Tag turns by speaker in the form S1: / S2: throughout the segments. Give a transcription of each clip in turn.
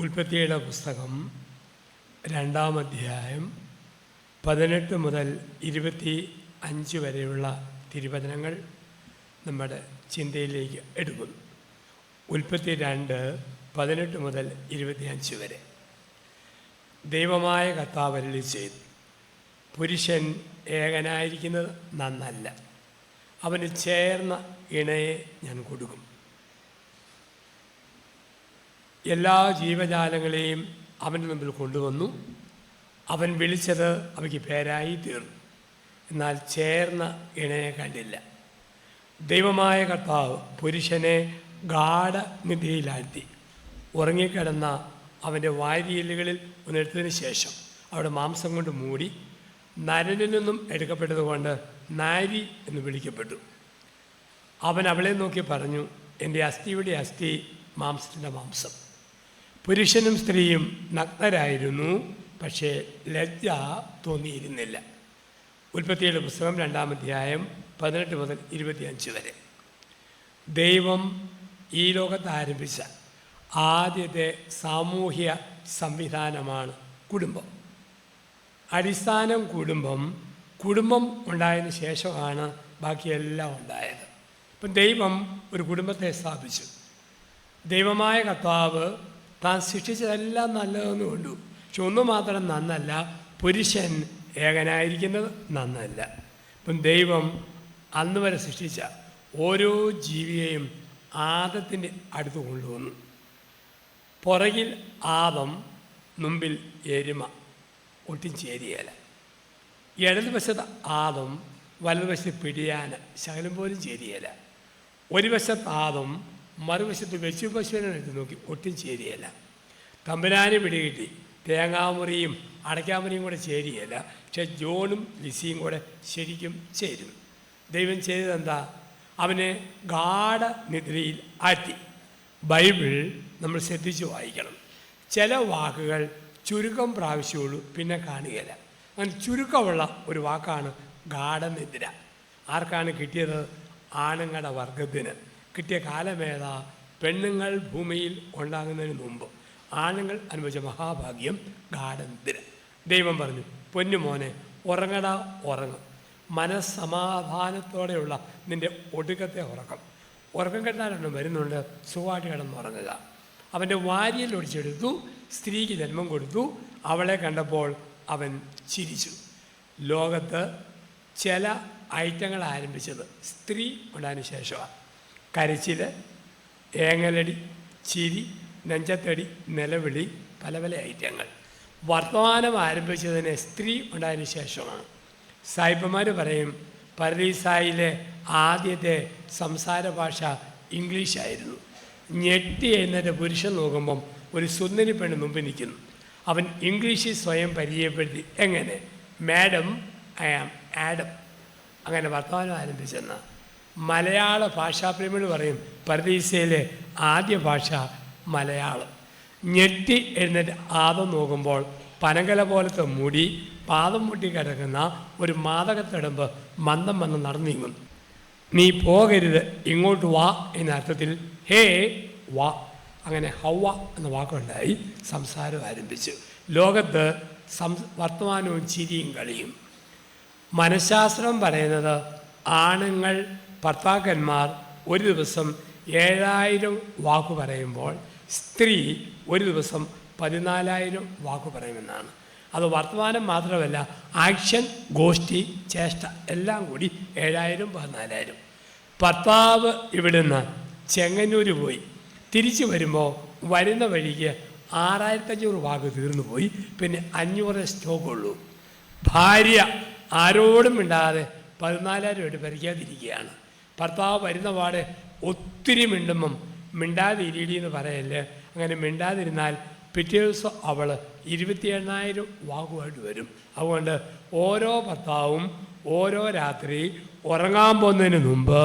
S1: ഉൽപ്പത്തിയുടെ പുസ്തകം 2-ാം അധ്യായം 18 മുതൽ 25 വരെയുള്ള തിരുവചനങ്ങൾ നമ്മുടെ ചിന്തയിലേക്ക് എടുക്കുന്നു. ഉൽപ്പത്തി 2:18 മുതൽ 25 വരെ. ദൈവമായ കർത്താവ് അരുളി ചെയ്തു, പുരുഷൻ ഏകനായിരിക്കുന്നത് നന്നല്ല, അവന് ചേർന്ന ഇണയെ ഞാൻ കൊടുക്കും. എല്ലാ ജീവജാലങ്ങളെയും അവൻ്റെ മുമ്പിൽ കൊണ്ടുവന്നു. അവൻ വിളിച്ചത് അവയ്ക്ക് പേരായി തീർന്നു. എന്നാൽ ചേർന്ന ഇണയെ കണ്ടില്ല. ദൈവമായ കർത്താവ് പുരുഷനെ ഗാഢനിദ്രയിലാഴ്ത്തി. ഉറങ്ങിക്കിടന്ന അവൻ്റെ വാരിയെല്ലുകളിൽ ഉണർത്തതിന് ശേഷം അവിടെ മാംസം കൊണ്ട് മൂടി. നരനിൽ നിന്നും എടുക്കപ്പെട്ടതുകൊണ്ട് നാരി എന്ന് വിളിക്കപ്പെട്ടു. അവൻ അവളെ നോക്കി പറഞ്ഞു, എൻ്റെ അസ്ഥിയുടെ അസ്ഥി, മാംസത്തിൻ്റെ മാംസം. പുരുഷനും സ്ത്രീയും നഗ്നരായിരുന്നു, പക്ഷേ ലജ്ജ തോന്നിയിരുന്നില്ല. ഉൽപ്പത്തിയുടെ പുസ്തകം 2-ാം അധ്യായം 18 മുതൽ 25 വരെ. ദൈവം ഈ ലോകത്ത് ആരംഭിച്ച ആദ്യത്തെ സാമൂഹ്യ സംവിധാനമാണ് കുടുംബം. അടിസ്ഥാനം കുടുംബം ഉണ്ടായതിനു ശേഷമാണ് ബാക്കിയെല്ലാം ഉണ്ടായത്. ഇപ്പം ദൈവം ഒരു കുടുംബത്തെ സ്ഥാപിച്ചു. ദൈവമായ കർത്താവ് താൻ സൃഷ്ടിച്ചതെല്ലാം നല്ലതെന്ന് കൊണ്ടു. പക്ഷെ ഒന്നു മാത്രം നന്നല്ല, പുരുഷൻ ഏകനായിരിക്കുന്നത് നന്നല്ല. ഇപ്പം ദൈവം അന്ന് വരെ സൃഷ്ടിച്ച ഓരോ ജീവിയെയും ആദത്തിൻ്റെ അടുത്ത് കൊണ്ടുവന്നു. പുറകിൽ ആദം, മുമ്പിൽ എരുമ, ഒട്ടും ചേരിയല. ഇടതുവശത്ത് ആദം, വലതുവശത്ത് പിടിയാന, ശകലം പോലും ചേരിയല. ഒരു വശത്ത് ആദം, മറുവശത്ത് വെച്ചു പശുവിനെ എടുത്ത് നോക്കി, ഒട്ടും ചേരിയല്ല. തമ്പുരാന് പിടികിട്ടി തേങ്ങാമുറിയും അടയ്ക്കാമുറിയും കൂടെ ചേരിയല്ല. പക്ഷെ ജോണും ലിസിയും കൂടെ ശരിക്കും ചേരും. ദൈവം ചെയ്തതെന്താ? അവനെ ഗാഢനിദ്രയിൽ ആറ്റി. ബൈബിൾ നമ്മൾ ശ്രദ്ധിച്ച് വായിക്കണം. ചില വാക്കുകൾ ചുരുക്കം പ്രാവശ്യമുള്ളൂ, പിന്നെ കാണുകയില്ല. അങ്ങനെ ചുരുക്കമുള്ള ഒരു വാക്കാണ് ഗാഢനിദ്ര. ആർക്കാണ് കിട്ടിയത്? ആണുങ്ങളുടെ വർഗത്തിന് കിട്ടിയ കാലമേതാ? പെണ്ണുങ്ങൾ ഭൂമിയിൽ ഉണ്ടാകുന്നതിന് മുമ്പ് ആണുങ്ങൾ അനുഭവിച്ച മഹാഭാഗ്യം ഗാഢനിദ്ര. ദൈവം പറഞ്ഞു, പൊന്നുമോനെ ഉറങ്ങടാ, ഉറങ്ങും. മനസ്സമാധാനത്തോടെയുള്ള നിൻ്റെ ഒടുക്കത്തെ ഉറക്കം കെട്ടാനൊന്നും വരുന്നുണ്ട്. സുഖമായിട്ട് കിടന്നുറങ്ങുക. അവൻ്റെ വാരിയിൽ ഒടിച്ചെടുത്തു, സ്ത്രീക്ക് ജന്മം കൊടുത്തു. അവളെ കണ്ടപ്പോൾ അവൻ ചിരിച്ചു. ലോകത്ത് ചില ഐറ്റങ്ങൾ ആരംഭിച്ചത് സ്ത്രീ ഉണ്ടായതിനു ശേഷമാണ്. കരച്ചിൽ, ഏങ്ങലടി, ചിരി, നെഞ്ചത്തടി, നിലവിളി, പല പല ഐറ്റങ്ങൾ. വർത്തമാനം ആരംഭിച്ചതിന് സ്ത്രീ ഉണ്ടായതിനു ശേഷമാണ്. സായിപ്പന്മാർ പറയും, പരദീസായിലെ ആദ്യത്തെ സംസാര ഭാഷ ഇംഗ്ലീഷായിരുന്നു. ഞെട്ടി എഴുന്നേറ്റ് പുരുഷൻ നോക്കുമ്പം ഒരു സുന്ദരി പെണ്ണ് മുമ്പിൽ നിൽക്കുന്നു. അവൻ ഇംഗ്ലീഷിൽ സ്വയം പരിചയപ്പെടുത്തി. എങ്ങനെ? Madam, I am Adam. അങ്ങനെ വർത്തമാനം ആരംഭിച്ചെന്ന മലയാള ഭാഷാപ്രേമികൾ പറയും, പരദീസയിലെ ആദ്യ ഭാഷ മലയാളം. ഞെട്ടി എഴുന്നേറ്റ് ആദം നോക്കുമ്പോൾ പനങ്കല പോലത്തെ മുടി, പാദം മുട്ടി കിടക്കുന്ന ഒരു മാതകത്തടമ്പ് മന്ദം നടന്നു നീങ്ങുന്നു. നീ പോകരുത്, ഇങ്ങോട്ട് വാ എന്ന അർത്ഥത്തിൽ ഹേ വാ. അങ്ങനെ ഹവ്വ എന്ന വാക്കുണ്ടായി. സംസാരം ആരംഭിച്ചു. ലോകത്ത് വർത്തമാനവും ചിരിയും കളിയും. മനഃശാസ്ത്രം പറയുന്നത് ആണുങ്ങൾ, ഭർത്താക്കന്മാർ ഒരു ദിവസം 7000 വാക്ക് പറയുമ്പോൾ സ്ത്രീ ഒരു ദിവസം 14,000 വാക്ക് പറയുമെന്നാണ്. അത് വർത്തമാനം മാത്രമല്ല, ആക്ഷൻ, ഗോഷ്ഠി, ചേഷ്ട എല്ലാം കൂടി 7000, 14,000. ഭർത്താവ് ഇവിടുന്ന് ചെങ്ങന്നൂർ പോയി തിരിച്ചു വരുമ്പോൾ വരുന്ന വഴിക്ക് 6500 വാക്ക് തീർന്നു പോയി. പിന്നെ 500 സ്റ്റോക്കുള്ളൂ. ഭാര്യ ആരോടും മിണ്ടാതെ 14,000 ഭരിക്കാതിരിക്കുകയാണ്. ഭർത്താവ് വരുന്ന പാടെ ഒത്തിരി മിണ്ടുമ്പം മിണ്ടാതെ ഇരിടി എന്ന് പറയല്ലേ. അങ്ങനെ മിണ്ടാതിരുന്നാൽ പിറ്റേ ദിവസം അവൾ 27,000 വാക്കുമായിട്ട് വരും. അതുകൊണ്ട് ഓരോ ഭർത്താവും ഓരോ രാത്രി ഉറങ്ങാൻ പോകുന്നതിന് മുമ്പ്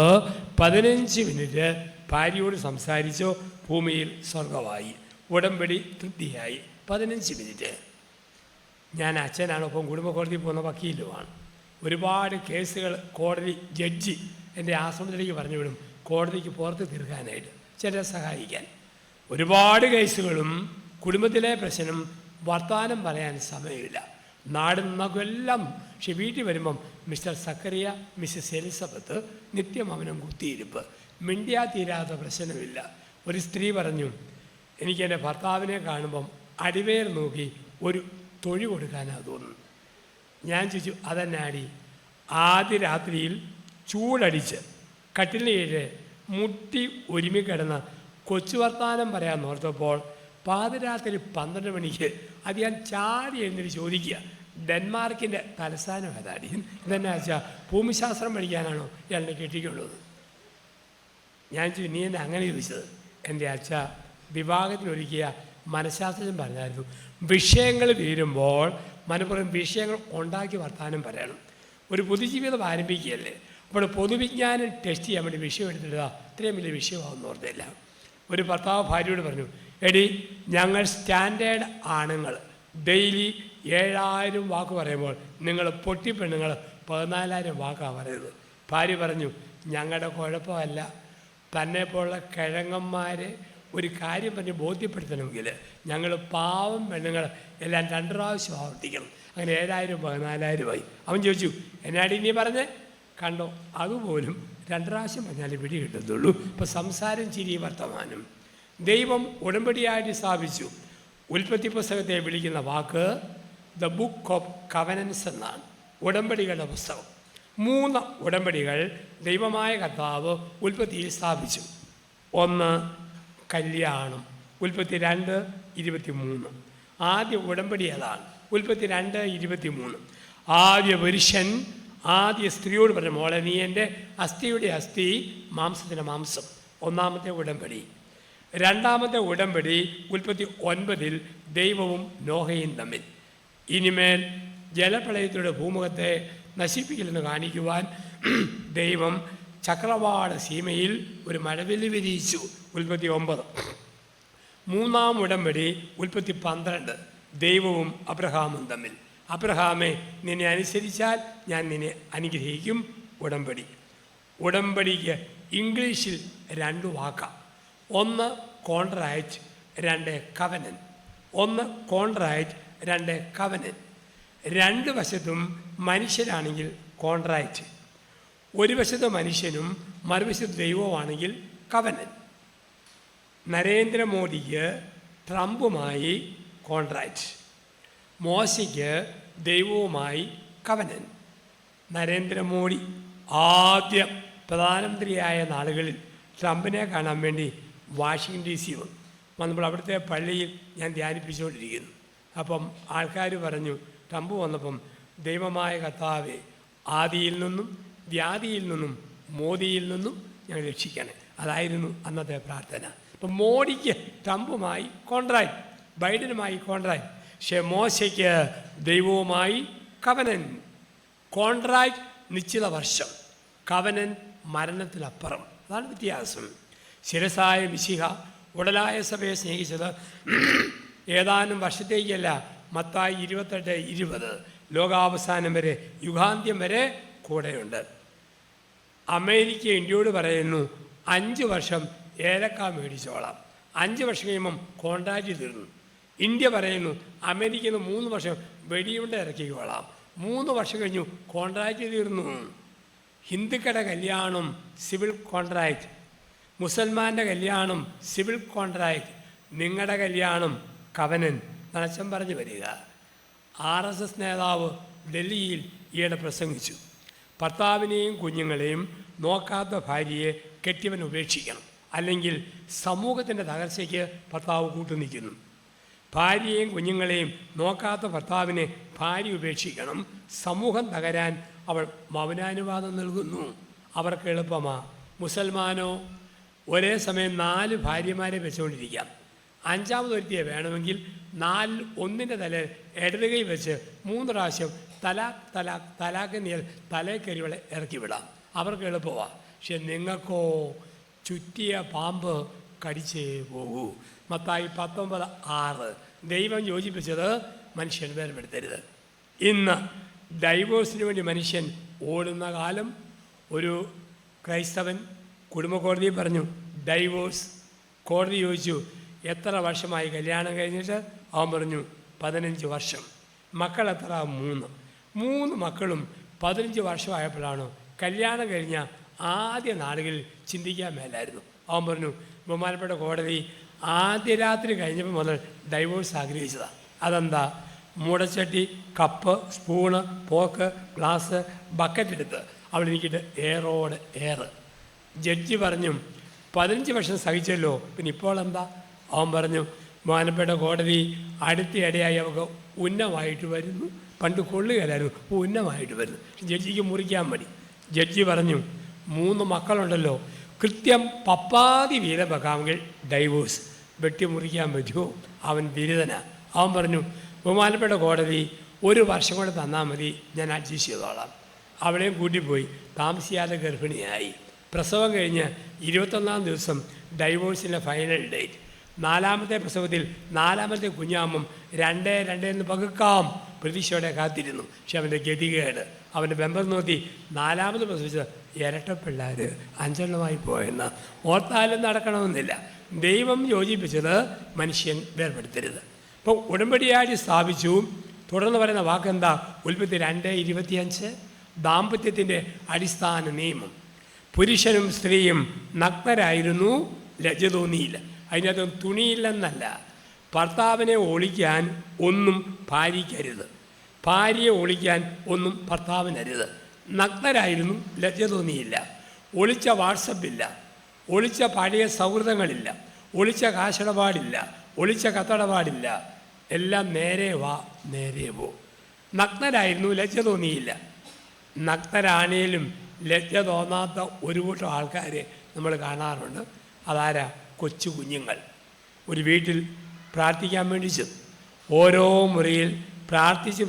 S1: 15 മിനിറ്റ് ഭാര്യയോട് സംസാരിച്ചോ, ഭൂമിയിൽ സ്വർഗമായി, ഉടമ്പടി തൃപ്തിയായി. 15 മിനിറ്റ്. ഞാൻ അച്ഛനാണ്, ഒപ്പം കുടുംബ കോടതിയിൽ പോകുന്ന വക്കീലുമാണ്. ഒരുപാട് കേസുകൾ കോടതി ജഡ്ജി എൻ്റെ ആശ്രമത്തിലേക്ക് പറഞ്ഞു വിടും, കോടതിക്ക് പുറത്ത് തീർക്കാനായിട്ട്, ചിലരെ സഹായിക്കാൻ. ഒരുപാട് കേസുകളും കുടുംബത്തിലെ പ്രശ്നം വർത്തമാനം പറയാൻ സമയമില്ല. നാടും നമുക്കെല്ലാം. പക്ഷെ വീട്ടിൽ വരുമ്പം മിസ്റ്റർ സക്കറിയ, മിസ്സസ് എലിസബത്ത് നിത്യം അവനും കുത്തിയിരിപ്പ്. മിണ്ടിയാ തീരാത്ത പ്രശ്നമില്ല. ഒരു സ്ത്രീ പറഞ്ഞു, എനിക്ക് എൻ്റെ ഭർത്താവിനെ കാണുമ്പം അടിവേർ നോക്കി ഒരു തൊഴി കൊടുക്കാനാണ് തോന്നുന്നു. ഞാൻ ചോദിച്ചു, അതെന്നാടി? ആദ്യ രാത്രിയിൽ ചൂടടിച്ച് കട്ടിലേഴ് മുട്ടി ഒരുമിക്കിടന്ന കൊച്ചു വർത്താനം പറയാൻ ഓർത്തപ്പോൾ പാതിരാത്രി 12 മണിക്ക് അത് ഞാൻ ചാടി എഴുന്നേറ്റ് ചോദിക്കുക, ഡെൻമാർക്കിൻ്റെ തലസ്ഥാനം ഏതാടി? ഇതെന്നാ വെച്ചാൽ ഭൂമിശാസ്ത്രം പഠിക്കാനാണോ എന്നെ കെട്ടിക്കൊള്ളുന്നത്? ഞാൻ ചോദിച്ചു, നീ എന്നെ അങ്ങനെ ചോദിച്ചത്? എൻ്റെ അച്ഛ വിവാഹത്തിനൊരുക്കിയ മനഃശാസ്ത്രം പറഞ്ഞായിരുന്നു, വിഷയങ്ങൾ തീരുമ്പോൾ മനഃപൂർവ്വം വിഷയങ്ങൾ ഉണ്ടാക്കി വർത്താനം പറയണം. ഒരു പൊതുജീവിതം ആരംഭിക്കുകയല്ലേ, അപ്പോൾ പൊതുവിജ്ഞാനം ടെസ്റ്റ് ചെയ്യാൻ വേണ്ടി വിഷയം എടുത്തിട്ടാ ഇത്രയും വലിയ വിഷയമാകുന്ന ഓർത്തില്ല. ഒരു ഭർത്താവ് ഭാര്യയോട് പറഞ്ഞു, എടി ഞങ്ങൾ സ്റ്റാൻഡേർഡ് ആണുങ്ങൾ ഡെയിലി 7000 വാക്ക് പറയുമ്പോൾ നിങ്ങൾ പൊട്ടിപ്പെണ്ണുങ്ങൾ 14000 വാക്കാണ് പറയുന്നത്. ഭാര്യ പറഞ്ഞു, ഞങ്ങളുടെ കുഴപ്പമല്ല, തന്നെ പോലുള്ള കിഴങ്ങന്മാരെ ഒരു കാര്യം പറഞ്ഞ് ബോധ്യപ്പെടുത്തണമെങ്കിൽ ഞങ്ങൾ പാവം പെണ്ണുങ്ങൾ എല്ലാം 2 പ്രാവശ്യം ആവർത്തിക്കണം. അങ്ങനെ 7000 14000 അവൻ ചോദിച്ചു, എന്നാടി നീ പറഞ്ഞേ? കണ്ടോ, അതുപോലും 2 പ്രാവശ്യം പറഞ്ഞാൽ പിടി കിട്ടത്തുള്ളൂ. ഇപ്പം സംസാരം, ചിരി, വർത്തമാനം. ദൈവം ഉടമ്പടിയായിട്ട് സ്ഥാപിച്ചു. ഉൽപ്പത്തി പുസ്തകത്തെ വിളിക്കുന്ന വാക്ക് ദ ബുക്ക് ഓഫ് കവനൻസ് എന്നാണ്, ഉടമ്പടികളുടെ പുസ്തകം. 3 ഉടമ്പടികൾ ദൈവമായ കർത്താവ് ഉൽപ്പത്തിയിൽ സ്ഥാപിച്ചു. 1 കല്യാണം, ഉൽപ്പത്തി 2:23. ആദ്യ ഉടമ്പടി അതാണ്, ഉൽപ്പത്തി 2:23. ആദ്യ പുരുഷൻ ആദ്യ സ്ത്രീയോട് പറഞ്ഞു, മോളെ നീ എൻ്റെ അസ്ഥിയുടെ അസ്ഥി, മാംസത്തിൻ്റെ മാംസം. 1ാമത്തെ ഉടമ്പടി. 2ാമത്തെ ഉടമ്പടി ഉൽപ്പത്തി 9 ദൈവവും നോഹയും തമ്മിൽ. ഇനിമേൽ ജലപ്രളയത്തിലൂടെ ഭൂമുഖത്തെ നശിപ്പിക്കില്ലെന്ന് കാണിക്കുവാൻ ദൈവം ചക്രവാള സീമയിൽ ഒരു മഴവില്ല് വിരിയിച്ചു. ഉൽപ്പത്തി 9. 3ാം ഉടമ്പടി ഉൽപ്പത്തി 12 ദൈവവും അബ്രഹാമും തമ്മിൽ. അബ്രഹാമെ, നിന്നെ അനുസരിച്ചാൽ ഞാൻ നിന്നെ അനുഗ്രഹിക്കും. ഉടമ്പടി. ഉടമ്പടിക്ക് ഇംഗ്ലീഷിൽ 2 വാക്കാണ്. 1 കോൺട്രാക്റ്റ്, 2 കവനൻ. 1 കോൺട്രാക്റ്റ്, 2 കവനൻ. 2 വശത്തും മനുഷ്യരാണെങ്കിൽ കോൺട്രാക്റ്റ്, ഒരു വശത്ത് മനുഷ്യനും മറുവശത്ത് ദൈവവുമാണെങ്കിൽ കവനൻ. നരേന്ദ്രമോദിക്ക് ട്രംപുമായി കോൺട്രാക്റ്റ്, മോശയ്ക്ക് ദൈവവുമായി കവനൻ. നരേന്ദ്രമോദി ആദ്യ പ്രധാനമന്ത്രിയായ നാളുകളിൽ ട്രംപിനെ കാണാൻ വേണ്ടി വാഷിംഗ്ടൺ DC വന്നപ്പോൾ അവിടുത്തെ പള്ളിയിൽ ഞാൻ ധ്യാനിപ്പിച്ചുകൊണ്ടിരിക്കുന്നു. അപ്പം ആൾക്കാർ പറഞ്ഞു, ട്രംപ് വന്നപ്പം ദൈവമായ കർത്താവെ, ആദിയിൽ നിന്നും വ്യാധിയിൽ നിന്നും മോദിയിൽ നിന്നും ഞങ്ങൾ രക്ഷിക്കണേ. അതായിരുന്നു അന്നത്തെ പ്രാർത്ഥന. അപ്പം മോഡിക്ക് ട്രംപുമായി കോൺട്രാക്റ്റ്, ബൈഡനുമായി കോൺട്രാക്റ്റ്. പക്ഷേ മോശയ്ക്ക് ദൈവവുമായി കവനൻ. കോൺട്രാക്റ്റ് നിശ്ചിത വർഷം, കവനൻ മരണത്തിലപ്പുറം. അതാണ് വ്യത്യാസം. ശിരസായ മിശിഹ ഉടലായ സഭയെ സ്നേഹിച്ചത് ഏതാനും വർഷത്തേക്കല്ല, മത്തായി 28:20 ലോകാവസാനം വരെ, യുഗാന്ത്യം വരെ കൂടെയുണ്ട്. അമേരിക്ക ഇന്ത്യയോട് പറയുന്നു, 5 വർഷം ഏലക്ക മേടിച്ചോളാം. 5 വർഷം കഴിയുമ്പം കോൺട്രാക്റ്റ് തീർന്നു. ഇന്ത്യ പറയുന്നു, അമേരിക്കയിൽ നിന്ന് 3 വർഷം വെടിയുണ്ട ഇറക്കിക്കോളാം. 3 വർഷം കഴിഞ്ഞു, കോൺട്രാക്റ്റ് തീർന്നു. ഹിന്ദുക്കളുടെ കല്യാണം സിവിൽ കോൺട്രാക്റ്റ്, മുസൽമാൻ്റെ കല്യാണം സിവിൽ കോൺട്രാക്റ്റ്, നിങ്ങളുടെ കല്യാണം കവനൻ. നനച്ചം പറഞ്ഞു വരിക. RSS നേതാവ് ഡൽഹിയിൽ ഈയിടെ പ്രസംഗിച്ചു, ഭർത്താവിനെയും കുഞ്ഞുങ്ങളെയും നോക്കാത്ത ഭാര്യയെ കെട്ടിയവൻ ഉപേക്ഷിക്കണം, അല്ലെങ്കിൽ സമൂഹത്തിൻ്റെ തകർച്ചയ്ക്ക് ഭർത്താവ് കൂട്ടുനിൽക്കുന്നു. ഭാര്യയെയും കുഞ്ഞുങ്ങളെയും നോക്കാത്ത ഭർത്താവിനെ ഭാര്യ ഉപേക്ഷിക്കണം, സമൂഹം തകരാൻ അവൾ മൗനാനുവാദം നൽകുന്നു. അവർക്ക് എളുപ്പമാണ്. മുസൽമാനോ ഒരേ സമയം 4 ഭാര്യമാരെ വെച്ചുകൊണ്ടിരിക്കാം. 5ാമതൊരുത്തിയെ വേണമെങ്കിൽ 4 ഒന്നിൻ്റെ തല ഇടതുകൈ വെച്ച് 3 പ്രാവശ്യം തലാക്ക് തലാക്ക് തലാക്ക് നീൽ തലേക്കരിവളെ ഇറക്കി വിടാം. അവർക്ക് എളുപ്പമാണ്. പക്ഷെ നിങ്ങൾക്കോ ചുറ്റിയ പാമ്പ് കടിച്ചേ പോകൂ. മത്തായി 19:6. ദൈവം യോജിപ്പിച്ചത് മനുഷ്യൻ വേർപെടുത്തരുത്. ഇന്ന് ഡൈവോഴ്സിന് വേണ്ടി മനുഷ്യൻ ഓടുന്ന കാലം. ഒരു ക്രൈസ്തവൻ കുടുംബ കോടതിയിൽ പറഞ്ഞു ഡൈവോഴ്സ്. കോടതി ചോദിച്ചു, എത്ര വർഷമായി കല്യാണം കഴിഞ്ഞിട്ട്? അവൻ പറഞ്ഞു 15 വർഷം. മക്കൾ എത്ര? 3 മക്കളും 15 വർഷമായപ്പോഴാണ് കല്യാണം കഴിഞ്ഞ ആദ്യ നാളുകളിൽ ചിന്തിക്കാൻ മേലായിരുന്നു. അവൻ പറഞ്ഞു, ബഹുമാനപ്പെട്ട കോടതി, ആദ്യ രാത്രി കഴിഞ്ഞപ്പോൾ മുതൽ ഡൈവോഴ്സ് ആഗ്രഹിച്ചതാണ്. അതെന്താ? മൂടച്ചട്ടി, കപ്പ്, സ്പൂണ്, പോക്ക്, ഗ്ലാസ്, ബക്കറ്റ് എടുത്ത് അവിടെ എനിക്കിട്ട് ഏറോട് ഏറ്. ജഡ്ജി പറഞ്ഞു, 15 വർഷം സഹിച്ചല്ലോ, പിന്നെ ഇപ്പോൾ എന്താ? അവൻ പറഞ്ഞു, ബഹുമാനപ്പെട്ട കോടതി, അടുത്തിടെയായി അവർക്ക് ഉന്നമായിട്ട് വരുന്നു. പണ്ട് കൊള്ളുകയില്ലായിരുന്നു, ഉന്നമായിട്ട് വരുന്നു. ജഡ്ജിക്ക് മുറിക്കാൻ മതി. ജഡ്ജി പറഞ്ഞു, 3 മക്കളുണ്ടല്ലോ, കൃത്യം പപ്പാതി വീതം വെക്കാമെങ്കിൽ ഡൈവോഴ്സ്. വെട്ടി മുറിക്കാൻ പറ്റുമോ? അവൻ ബിരുദനാ. അവൻ പറഞ്ഞു, ബഹുമാനപ്പെട്ട കോടതി, 1 വർഷം കൂടെ തന്നാൽ മതി, ഞാൻ അഡ്ജസ്റ്റ് ചെയ്തോളാം. അവളെയും കൂട്ടിപ്പോയി. താമസിയാതെ ഗർഭിണിയായി. പ്രസവം കഴിഞ്ഞ് 21-ാം ദിവസം ഡൈവോഴ്സിൻ്റെ ഫൈനൽ ഡേറ്റ്. 4ാമത്തെ പ്രസവത്തിൽ 4ാമത്തെ കുഞ്ഞാമ്പം 2 എന്ന് പകുക്കാം പ്രതീക്ഷയോടെ കാത്തിരുന്നു. പക്ഷെ അവൻ്റെ ഗതികേട്, അവൻ്റെ ബെമ്പർ നോക്കി 4ാമത് പ്രസവിച്ചത് ഇരട്ടപ്പിള്ളേർ 5 പോയെന്ന്. ഓർത്താലും നടക്കണമെന്നില്ല. ദൈവം യോജിപ്പിച്ചത് മനുഷ്യൻ വേർപെടുത്തരുത്. അപ്പോൾ ഉടമ്പടിയായി സ്ഥാപിച്ചു. തുടർന്ന് പറയുന്ന വാക്കെന്താ? ഉൽപ്പത്തി 2:25 ദാമ്പത്യത്തിൻ്റെ അടിസ്ഥാന നിയമം. പുരുഷനും സ്ത്രീയും നഗ്നരായിരുന്നു, ലജ്ജ തോന്നിയില്ല. അതിനകത്ത് തുണിയില്ലെന്നല്ല, ഭർത്താവിനെ ഒളിക്കാൻ ഒന്നും ഭാര്യയ്ക്കരുത്, ഭാര്യയെ ഒളിക്കാൻ ഒന്നും ഭർത്താവിനരുത്. നഗ്നരായിരുന്നു, ലജ്ജ തോന്നിയില്ല. ഒളിച്ച വാട്സപ്പില്ല, ഒളിച്ച പഴയ സൗഹൃദങ്ങളില്ല, ഒളിച്ച കാശിടപാടില്ല, ഒളിച്ച കത്തടപാടില്ല. എല്ലാം നേരെ വാ നേരെ പോ. നഗ്നരായിരുന്നു, ലജ്ജ തോന്നിയില്ല. നഗ്നരാണേലും ലജ്ജ തോന്നാത്ത ഒരു കൂട്ടം ആൾക്കാരെ നമ്മൾ കാണാറുണ്ട്. അതാരാ? കൊച്ചു കുഞ്ഞുങ്ങൾ. ഒരു വീട്ടിൽ പ്രാർത്ഥിക്കാൻ വേണ്ടി ചെന്നു. ഓരോ മുറിയിൽ പ്രാർത്ഥിച്ച്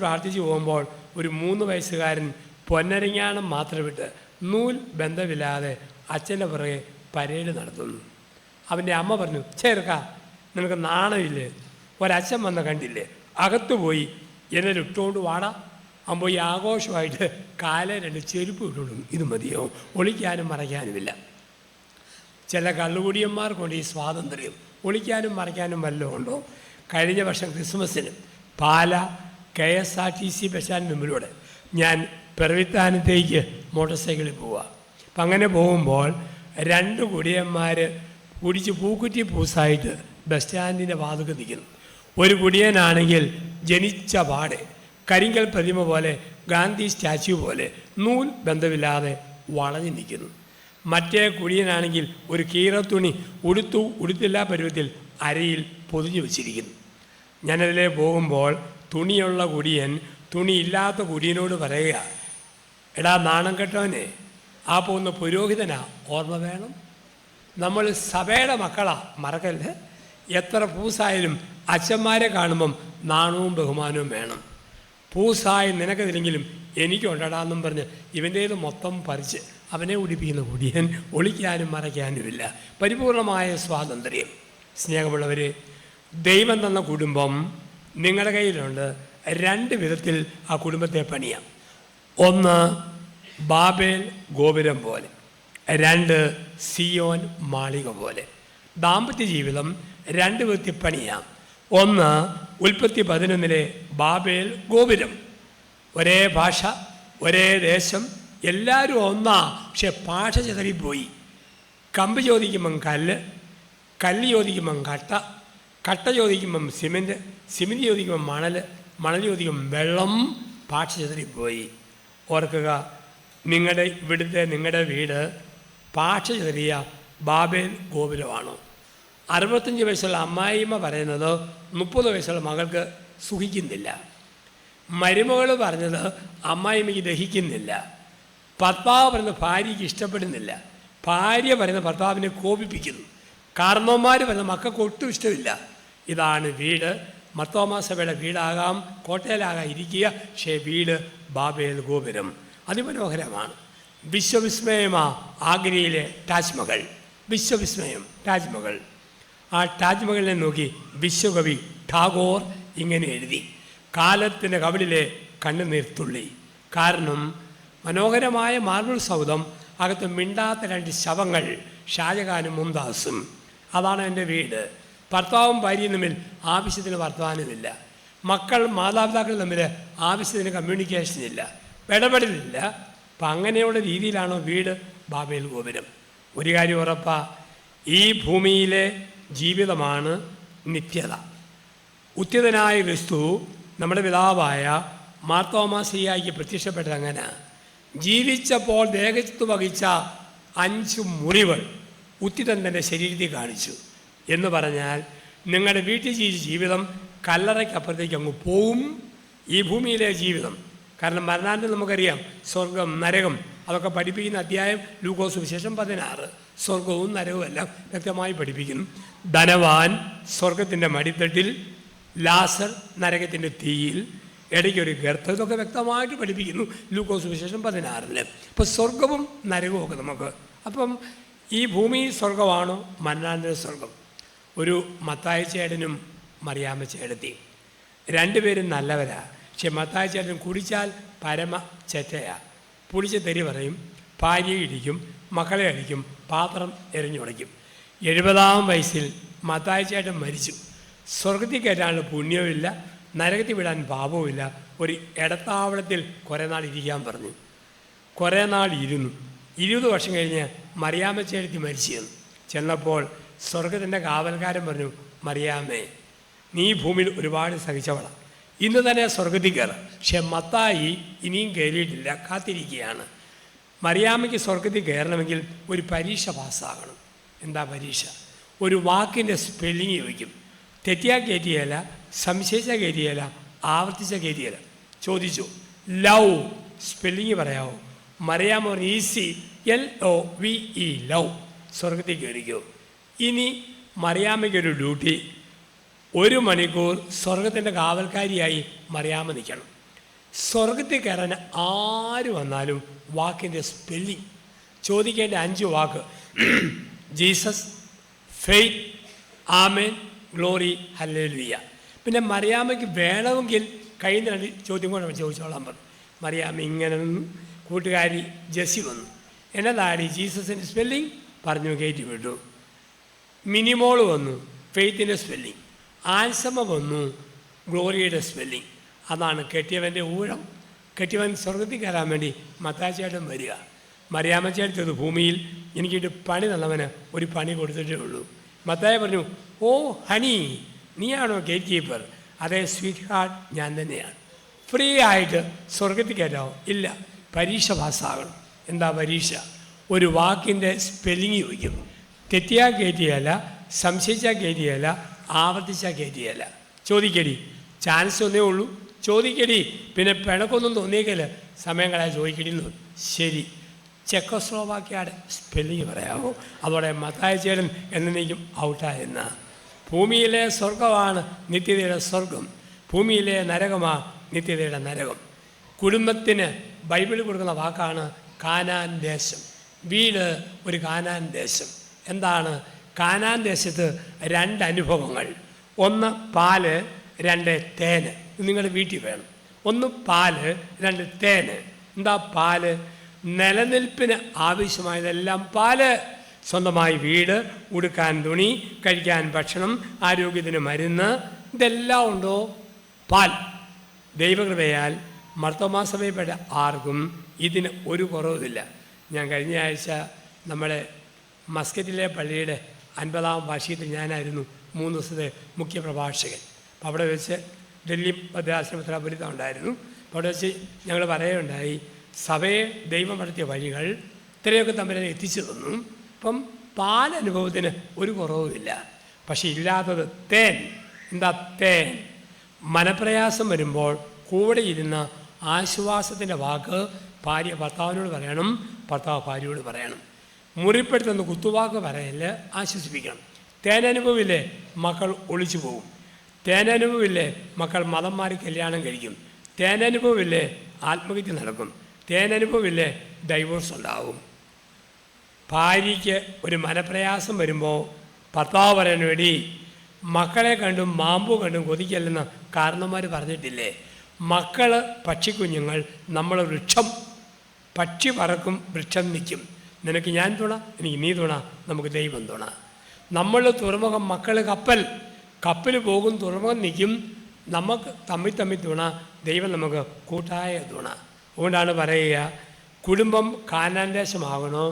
S1: പോകുമ്പോൾ ഒരു 3 വയസ്സുകാരൻ പൊന്നരങ്ങാണം മാത്രമിട്ട് നൂൽ ബന്ധമില്ലാതെ അച്ഛൻ്റെ പുറകെ പരേഡ് നടത്തുന്നു. അവൻ്റെ അമ്മ പറഞ്ഞു, ചേർക്ക, നിനക്ക് നാണമില്ലേ? ഒരച്ഛൻ വന്ന് കണ്ടില്ലേ? അകത്ത് പോയി എന്നെ ഇട്ടുകൊണ്ട് വാടാ. അവൻ പോയി ആഘോഷമായിട്ട് കാലെ 2 ചെരുപ്പ് ഇട്ടുകൊടുക്കും. ഇത് മതിയോ? ഒളിക്കാനും മറയ്ക്കാനുമില്ല. ചില കള്ളുകുടിയന്മാർക്കുണ്ട് ഈ സ്വാതന്ത്ര്യം. ഒളിക്കാനും മറയ്ക്കാനും വല്ലതും ഉണ്ടോ? കഴിഞ്ഞ വർഷം ക്രിസ്മസിന് പാല KSRTC ബസ് സ്റ്റാൻഡിന് മുമ്പിലൂടെ ഞാൻ പെർവിത്താനത്തേക്ക് മോട്ടോർ സൈക്കിളിൽ പോവുക. അപ്പം അങ്ങനെ പോകുമ്പോൾ 2 കുടിയന്മാർ കുടിച്ച് പൂക്കുറ്റി പൂസായിട്ട് ബസ് സ്റ്റാൻഡിൻ്റെ വാതുക്കെ നിൽക്കുന്നു. ഒരു കുടിയനാണെങ്കിൽ ജനിച്ച പാടെ കരിങ്കൽ പ്രതിമ പോലെ, ഗാന്ധി സ്റ്റാച്യു പോലെ നൂൽ ബന്ധമില്ലാതെ വളഞ്ഞു നിൽക്കുന്നു. മറ്റേ കുടിയനാണെങ്കിൽ ഒരു കീറത്തുണി ഉടുത്തില്ല പരുവത്തിൽ അരയിൽ പൊതിഞ്ഞു വച്ചിരിക്കുന്നു. ഞാനതിലേ പോകുമ്പോൾ തുണിയുള്ള കുടിയൻ തുണിയില്ലാത്ത കുടിയനോട് പറയുക, എടാ നാണം കെട്ടവനെ, ആ പോകുന്ന പുരോഹിതനാ, ഓർമ്മ വേണം. നമ്മൾ സഭയുടെ മക്കളാ, മറക്കല്ലേ. എത്ര പൂസായാലും അച്ഛന്മാരെ കാണുമ്പം നാണവും ബഹുമാനവും വേണം. പൂസായി നിനക്കതില്ലെങ്കിലും എനിക്കുണ്ടടാന്നും പറഞ്ഞ് ഇവൻ്റേത് മൊത്തം പറിച്ച് അവനെ ഉടിപ്പിക്കുന്ന കുടിയൻ. ഒളിക്കാനും മറയ്ക്കാനുമില്ല. പരിപൂർണമായ സ്വാതന്ത്ര്യം. സ്നേഹമുള്ളവർ, ദൈവം തന്ന കുടുംബം നിങ്ങളുടെ കയ്യിലുണ്ട്. 2 വിധത്തിൽ ആ കുടുംബത്തെ പണിയാം. 1 ബാബേൽ ഗോപുരം പോലെ, 2 സിയോൻ മാളിക പോലെ. ദാമ്പത്യ ജീവിതം 2 വിധത്തിൽ പണിയാം. 1 ഉൽപ്പത്തി 11 ബാബേൽ ഗോപുരം. ഒരേ ഭാഷ, ഒരേ ദേശം, എല്ലാവരും ഒന്നാ. പക്ഷെ ഭാഷ ചിതറിപ്പോയി. കമ്പ് ചോദിക്കുമ്പം കല്ല്, കല്ല് ചോദിക്കുമ്പം കട്ട, കട്ട ചോദിക്കുമ്പം സിമെൻറ്റ്, സിമെൻറ്റ് ചോദിക്കുമ്പം മണൽ, മണൽ ചോദിക്കുമ്പം വെള്ളം. ഭാഷ ചിതറിപ്പോയി. ഓർക്കുക, നിങ്ങളുടെ വീട് ഭാഷ ചിതറിയ ബാബേൽ ഗോപുരമാണോ? 65 വയസ്സുള്ള അമ്മായിയമ്മ പറയുന്നത് 30 വയസ്സുള്ള മകൾക്ക് സുഖിക്കുന്നില്ല. മരുമകൾ പറഞ്ഞത് അമ്മായിമ്മയ്ക്ക് ദഹിക്കുന്നില്ല. ഭർത്താവ് പറയുന്നത് ഭാര്യയ്ക്ക് ഇഷ്ടപ്പെടുന്നില്ല. ഭാര്യ പറയുന്ന ഭർത്താവിനെ കോപിപ്പിക്കുന്നു. കാരണവന്മാർ പറയുന്ന മക്കൾക്ക് ഒട്ടും ഇഷ്ടമില്ല. ഇതാണ് വീട്. മർത്തോമാ സഭയുടെ വീടാകാം, കോട്ടയിലാകാം ഇരിക്കുക, പക്ഷേ വീട് ബാബേൽ ഗോപുരം. അതിമനോഹരമാണ്. വിശ്വവിസ്മയമാ ആഗ്രയിലെ താജ്മഹൽ. വിശ്വവിസ്മയം താജ്മഹൽ. ആ താജ്മഹലിനെ നോക്കി വിശ്വകവി ടാഗോർ ഇങ്ങനെ എഴുതി, കാലത്തിൻ്റെ കവിളിലെ കണ്ണുനീർത്തുള്ളി. കാരണം മനോഹരമായ മാർബിൾ സൗധം, അകത്ത് മിണ്ടാത്ത 2 ശവങ്ങൾ, ഷാജഹാനും മുംതാസും. അതാണ് എൻ്റെ വീട്. ഭർത്താവും ഭാര്യയും തമ്മിൽ ആവശ്യത്തിന് വർത്തമാനമില്ല. മക്കൾ മാതാപിതാക്കൾ തമ്മിൽ ആവശ്യത്തിന് കമ്മ്യൂണിക്കേഷൻ ഇല്ല, ഇടപെടലില്ല. അപ്പം അങ്ങനെയുള്ള രീതിയിലാണോ വീട് ബാബേൽ ഗോപുരം? ഒരു കാര്യം ഉറപ്പാ, ഈ ഭൂമിയിലെ ജീവിതമാണ് നിത്യത. ഉത്യതനായ ക്രിസ്തു നമ്മുടെ പിതാവായ മാർത്തോമാശ്ലീഹായ്ക്ക് പ്രത്യക്ഷപ്പെട്ടത് അങ്ങനെ. ജീവിച്ചപ്പോൾ ദേഹത്ത് വഹിച്ച 5 മുറിവുകൾ ഉത്തിതൻ തൻ്റെ ശരീരത്തിൽ കാണിച്ചു എന്ന് പറഞ്ഞാൽ നിങ്ങളുടെ വീട്ടിൽ ജീവിതം കല്ലറയ്ക്കപ്പുറത്തേക്ക് അങ്ങ് പോവും. ഈ ഭൂമിയിലെ ജീവിതം, കാരണം മരണാനന്തരം നമുക്കറിയാം സ്വർഗം നരകം അതൊക്കെ പഠിപ്പിക്കുന്ന അധ്യായം ലൂക്കോസ് സുവിശേഷം 16. സ്വർഗവും നരകവും എല്ലാം വ്യക്തമായി പഠിപ്പിക്കുന്നു. ധനവാൻ സ്വർഗത്തിൻ്റെ മടിത്തട്ടിൽ, ലാസർ നരകത്തിൻ്റെ തീയിൽ, ഇടയ്ക്കൊരു ഗർത്തം, ഇതൊക്കെ വ്യക്തമായിട്ട് പഠിപ്പിക്കുന്നു ലൂക്കോസ് സുവിശേഷം 16. അപ്പോൾ സ്വർഗവും നരകവും ഒക്കെ നമുക്ക്. അപ്പം ഈ ഭൂമി സ്വർഗമാണോ മരണാനന്തര സ്വർഗം? ഒരു മത്തായി ചേട്ടനും മറിയാമ്മ ചേട്ടത്തിയും രണ്ടുപേരും നല്ലവരാ. പക്ഷെ മത്തായി ചേട്ടൻ കുടിച്ചാൽ പരമ ചെറ്റയാണ്. പുളിച്ച് തെറി പറയും, ഭാര്യയെ ഇടിക്കും, മക്കളെ അടിക്കും, പാത്രം എറിഞ്ഞുടയ്ക്കും. 70-ാം വയസ്സിൽ മത്തായി ചേട്ടൻ മരിച്ചു. സ്വർഗത്തിൽ കയറ്റാനുള്ള പുണ്യവുമില്ല, നരകത്തിൽ വിടാൻ പാപവുമില്ല. ഒരു ഇടത്താവളത്തിൽ കുറേ നാൾ ഇരിക്കാൻ പറഞ്ഞു. കുറേ നാൾ ഇരുന്നു. 20 വർഷം കഴിഞ്ഞ് മറിയാമ്മ ചേട്ടത്തി മരിച്ചു ചെന്നപ്പോൾ സ്വർഗത്തിൻ്റെ കാവൽക്കാരൻ പറഞ്ഞു, മറിയാമ്മേ, നീ ഭൂമിയിൽ ഒരുപാട് സഹിച്ചവളാണ്, ഇന്ന് തന്നെ സ്വർഗത്തിൽ കയറാം. പക്ഷെ മത്തായി ഇനിയും കയറിയിട്ടില്ല, കാത്തിരിക്കുകയാണ്. മറിയാമ്മയ്ക്ക് സ്വർഗത്തിൽ കയറണമെങ്കിൽ ഒരു പരീക്ഷ പാസ്സാകണം. എന്താ പരീക്ഷ? ഒരു വാക്കിൻ്റെ സ്പെല്ലിങ് ചോദിക്കും. തെറ്റിയാൽ കയറ്റിയല്ല, സംശയിച്ചാൽ കയറ്റിയല്ല, ആവർത്തിച്ച കയറ്റിയല്ല. ചോദിച്ചു, ലവ് സ്പെല്ലിങ് പറയാമോ? മറിയാമ്മ പറഞ്ഞു, ഈസി, LOVE, ലവ്. സ്വർഗത്തിൽ കയറിക്കോ. ഇനി മറിയാമ്മയ്ക്കൊരു ഡ്യൂട്ടി, 1 മണിക്കൂർ സ്വർഗത്തിൻ്റെ കാവൽക്കാരിയായി മറിയാമ്മ നിൽക്കണം. സ്വർഗത്തിൽ കയറാൻ ആര് വന്നാലും വാക്കിൻ്റെ സ്പെല്ലിങ് ചോദിക്കേണ്ട 5 വാക്ക്: ജീസസ്, ഫെയ്ത്ത്, ആമേൻ, ഗ്ലോറി, ഹല്ലേലൂയ. പിന്നെ മറിയാമ്മയ്ക്ക് വേണമെങ്കിൽ കഴിഞ്ഞ 2 ചോദ്യം കൂടെ ചോദിച്ചോളാൻ പറഞ്ഞു. മറിയാമ്മ ഇങ്ങനെ നിന്നു. കൂട്ടുകാരി ജെസ്സി വന്നു. എന്നതാടി ജീസസിൻ്റെ സ്പെല്ലിങ് പറഞ്ഞു, കയറ്റി വിട്ടു. മിനിമോള് വന്നു, ഫെയ്ത്തിൻ്റെ സ്പെല്ലിങ്. ആൻസമ്മ വന്നു, ഗ്ലോറിയുടെ സ്പെല്ലിങ്. അതാണ് കെട്ടിയവൻ്റെ ഊഴം. കെട്ടിയവൻ സ്വർഗത്തിൽ കയറാൻ വേണ്ടി മത്തായിച്ചേട്ടൻ വരിക. മറിയാമ്മ ചേട്ടത്തത് ഭൂമിയിൽ എനിക്കിട്ട് പണി തന്നവന് ഒരു പണി കൊടുത്തിട്ടേ ഉള്ളൂ. മത്തായി പറഞ്ഞു, ഓ ഹണി, നീയാണോ ഗേറ്റ് കീപ്പർ? അതേ സ്വീറ്റ് ഹാർട്ട്, ഞാൻ തന്നെയാണ്. ഫ്രീ ആയിട്ട് സ്വർഗത്തിൽ കയറ്റാമോ? ഇല്ല, പരീക്ഷ പാസ്സാകണം. എന്താ പരീക്ഷ? ഒരു വാക്കിൻ്റെ സ്പെല്ലിങ് ചോദിക്കും. തെറ്റിയാൽ കയറ്റിയല്ല, സംശയിച്ചാൽ കയറ്റിയല്ല, ആവർത്തിച്ചാൽ കയറ്റിയല്ല. ചോദിക്കടി, ചാൻസ് ഒന്നേ ഉള്ളൂ, ചോദിക്കടി. പിന്നെ പിണക്കൊന്നും തോന്നിയേക്കല്ല, സമയം കളയാൻ ചോദിക്കടി എന്ന്. ശരി, ചെക്കോസ്ലോവാക്യയുടെ സ്പെല്ലിങ് പറയാമോ? അതോടെ മത്തായി ചേട്ടൻ എന്നേക്കും ഔട്ടായെന്ന. ഭൂമിയിലെ സ്വർഗമാണ് നിത്യതയുടെ സ്വർഗം, ഭൂമിയിലെ നരകമാണ് നിത്യതയുടെ നരകം. കുടുംബത്തിന് ബൈബിളിൽ കൊടുക്കുന്ന വാക്കാണ് കാനാൻ ദേശം. വീട് ഒരു കാനാൻ ദേശം. എന്താണ് കാനാൻ ദേശത്ത്? 2 അനുഭവങ്ങൾ. 1 പാല്, 2 തേന്. നിങ്ങളുടെ വീട്ടിൽ വേണം. 1 പാല്, 2 തേന്. എന്താ പാല്? നിലനിൽപ്പിന് ആവശ്യമായതെല്ലാം പാല്. സ്വന്തമായി വീട്, ഉടുക്കാൻ തുണി, കഴിക്കാൻ ഭക്ഷണം, ആരോഗ്യത്തിന് മരുന്ന്, ഇതെല്ലാം ഉണ്ടോ? പാൽ. ദൈവകൃപയാൽ മർത്തോമാ സഭയിൽപ്പെട്ട ആർക്കും ഇതിന് ഒരു കുറവുമില്ല. ഞാൻ കഴിഞ്ഞ ആഴ്ച നമ്മുടെ മസ്കറ്റിലെ പള്ളിയുടെ 50-ാം വാർഷികത്തിൽ ഞാനായിരുന്നു 3 ദിവസത്തെ മുഖ്യ പ്രഭാഷകൻ. അപ്പോൾ അവിടെ വെച്ച് ഡൽഹി ഭദ്രാശ്രമത്തിൽ ഉണ്ടായിരുന്നു. അപ്പോൾ അവിടെ വെച്ച് ഞങ്ങൾ പറയുകയുണ്ടായി, സഭയെ ദൈവം നടത്തിയ വഴികൾ ഇത്രയൊക്കെ തമ്മിൽ എത്തിച്ചു തന്നു. അപ്പം പാലനുഭവത്തിന് ഒരു കുറവുമില്ല. പക്ഷെ ഇല്ലാത്തത് തേൻ. എന്താ തേൻ? മനപ്രയാസം വരുമ്പോൾ കൂടെ ഇരുന്ന ആശ്വാസത്തിൻ്റെ വാക്ക് ഭാര്യ ഭർത്താവിനോട് പറയണം, ഭർത്താവ് ഭാര്യയോട് പറയണം. മുറിപ്പെടുത്തുന്ന കുത്തുവാക്ക് പറയല്, ആശ്വസിപ്പിക്കണം. തേനനുഭവമില്ലേ? മക്കൾ ഒളിച്ചു പോകും. തേനനുഭവമില്ലേ? മക്കൾ മതം മാറി കല്യാണം കഴിക്കും. തേനനുഭവമില്ലേ? ആത്മഹത്യ നടക്കും. തേനനുഭവമില്ലേ? ഡൈവോഴ്സ് ഉണ്ടാവും. ഭാര്യയ്ക്ക് ഒരു മനപ്രയാസം വരുമ്പോൾ ഭർത്താവ് പറയാൻ വേണ്ടി മക്കളെ കണ്ടും മാമ്പു കണ്ടും കൊതിക്കല്ലെന്ന് കാരണന്മാർ പറഞ്ഞിട്ടില്ലേ? മക്കൾ പക്ഷിക്കുഞ്ഞുങ്ങൾ, നമ്മൾ വൃക്ഷം. പക്ഷി പറക്കും, വൃക്ഷം നിൽക്കും. നിനക്ക് ഞാൻ തുണ, എനിക്ക് നീ തുണ, നമുക്ക് ദൈവം തുണ. നമ്മൾ തുറമുഖം, മക്കൾ കപ്പൽ പോകും, തുറമുഖം നിൽക്കും. നമുക്ക് തമ്മിൽ തുണ, ദൈവം നമുക്ക് കൂട്ടായ തുണ. അതുകൊണ്ടാണ് പറയുക, കുടുംബം കാനാൻ ദേശമാകണോ,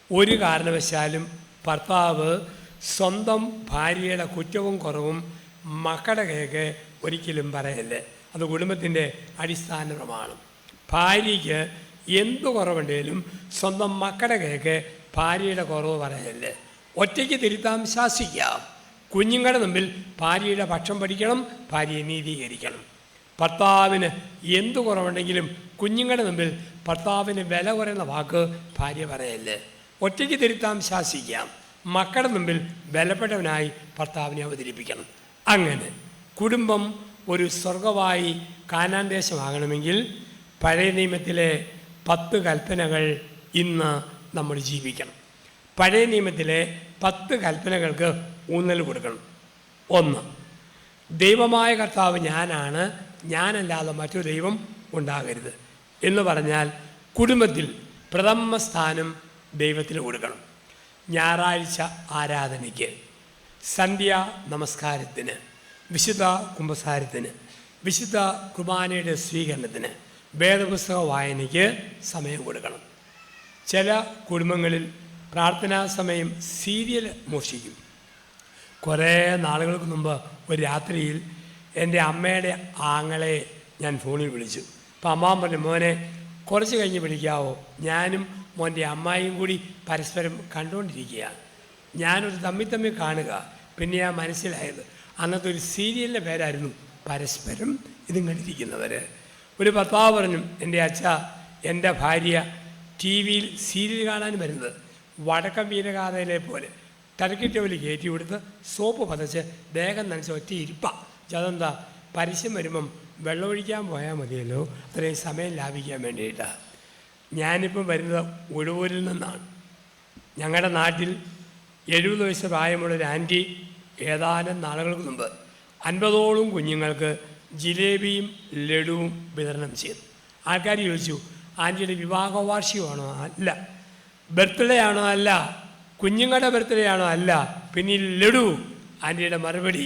S1: ഒരു കാരണവശാലും ഭർത്താവ് സ്വന്തം ഭാര്യയുടെ കുറ്റവും കുറവും മക്കളുടെ കേക്ക് ഒരിക്കലും പറയല്ലേ. അത് കുടുംബത്തിൻ്റെ അടിസ്ഥാനമാണ്. ഭാര്യയ്ക്ക് എന്ത് കുറവുണ്ടെങ്കിലും സ്വന്തം മക്കളുടെ കേക്ക് ഭാര്യയുടെ കുറവ് പറയല്ലേ. ഒറ്റയ്ക്ക് തിരുത്താം, ശാസിക്കാം. കുഞ്ഞുങ്ങളുടെ മുമ്പിൽ ഭാര്യയുടെ പക്ഷം പഠിക്കണം, ഭാര്യയെ നീതീകരിക്കണം. ഭർത്താവിന് എന്ത് കുറവുണ്ടെങ്കിലും കുഞ്ഞുങ്ങളുടെ മുമ്പിൽ ഭർത്താവിന് വില കുറയുന്ന വാക്ക് ഭാര്യ പറയല്ലേ. ഒറ്റയ്ക്ക് തിരുത്താം, ശാസിക്കാം. മക്കളുടെ മുമ്പിൽ ബലപ്പെട്ടവനായി ഭർത്താവിനെ അവതരിപ്പിക്കണം. അങ്ങനെ കുടുംബം ഒരു സ്വർഗമായി കാനാൻ ദേശമാകണമെങ്കിൽ പഴയ നിയമത്തിലെ 10 കൽപ്പനകൾ ഇന്ന് നമ്മൾ ജീവിക്കണം. പഴയ നിയമത്തിലെ 10 കൽപ്പനകൾക്ക് ഊന്നൽ കൊടുക്കണം. 1, ദൈവമായ കർത്താവ് ഞാനാണ്, ഞാനല്ലാതെ മറ്റൊരു ദൈവം ഉണ്ടാകരുത് എന്ന് പറഞ്ഞാൽ കുടുംബത്തിൽ പ്രഥമ സ്ഥാനം ദൈവത്തിന് കൊടുക്കണം. ഞായറാഴ്ച ആരാധനയ്ക്ക്, സന്ധ്യാ നമസ്കാരത്തിന്, വിശുദ്ധ കുമ്പസാരത്തിന്, വിശുദ്ധ കുർബാനയുടെ സ്വീകരണത്തിന്, വേദപുസ്തക വായനയ്ക്ക് സമയം കൊടുക്കണം. ചില കുടുംബങ്ങളിൽ പ്രാർത്ഥനാ സമയം സീരിയൽ മോഷ്ടിക്കും. കുറേ നാളുകൾക്ക് മുമ്പ് ഒരു രാത്രിയിൽ എൻ്റെ അമ്മയുടെ ആങ്ങളെ ഞാൻ ഫോണിൽ വിളിച്ചു. അപ്പം അമ്മാവൻ പറഞ്ഞു, മോനെ കുറച്ച് കഴിഞ്ഞ് വിളിക്കാവോ, ഞാനും മോൻ്റെ അമ്മായിയും കൂടി പരസ്പരം കണ്ടുകൊണ്ടിരിക്കുകയാണ്. ഞാനൊരു തമ്മിൽ കാണുക. പിന്നെ ഞാൻ മനസ്സിലായത് അന്നത്തെ ഒരു സീരിയലിൻ്റെ പേരായിരുന്നു പരസ്പരം ഇതും കണ്ടിരിക്കുന്നവർ. ഒരു ഭർത്താവ് പറഞ്ഞു, എൻ്റെ അച്ഛ, എൻ്റെ ഭാര്യ ടി വിയിൽ സീരിയൽ കാണാൻ വരുന്നത് വടക്കം വീരഗാഥയിലെ പോലെ തലക്കിട്ടവലി കയറ്റി കൊടുത്ത് സോപ്പ് പതച്ച് ദേഹം നനച്ച് ഒറ്റ ഇരിപ്പാണ്. അതെന്താ, പരസ്യം വരുമ്പം വെള്ളമൊഴിക്കാൻ പോയാൽ മതിയല്ലോ, അത്രയും സമയം ലാഭിക്കാൻ വേണ്ടിയിട്ടാണ്. ഞാനിപ്പം വരുന്നത് ഒഴുവൂരിൽ നിന്നാണ്. ഞങ്ങളുടെ നാട്ടിൽ 70 വയസ്സ് പ്രായമുള്ളൊരു ആൻറ്റി ഏതാനും നാളുകൾക്ക് മുമ്പ് 50ഓളം കുഞ്ഞുങ്ങൾക്ക് ജിലേബിയും ലഡുവും വിതരണം ചെയ്തു. ആൾക്കാർ ചോദിച്ചു, ആൻറ്റിയുടെ വിവാഹ വാർഷികമാണോ? അല്ല. ബർത്ത്ഡേ ആണോ? അല്ല. കുഞ്ഞുങ്ങളുടെ ബർത്ത്ഡേ ആണോ? അല്ല. പിന്നെ ലഡു. ആൻറ്റിയുടെ മറുപടി,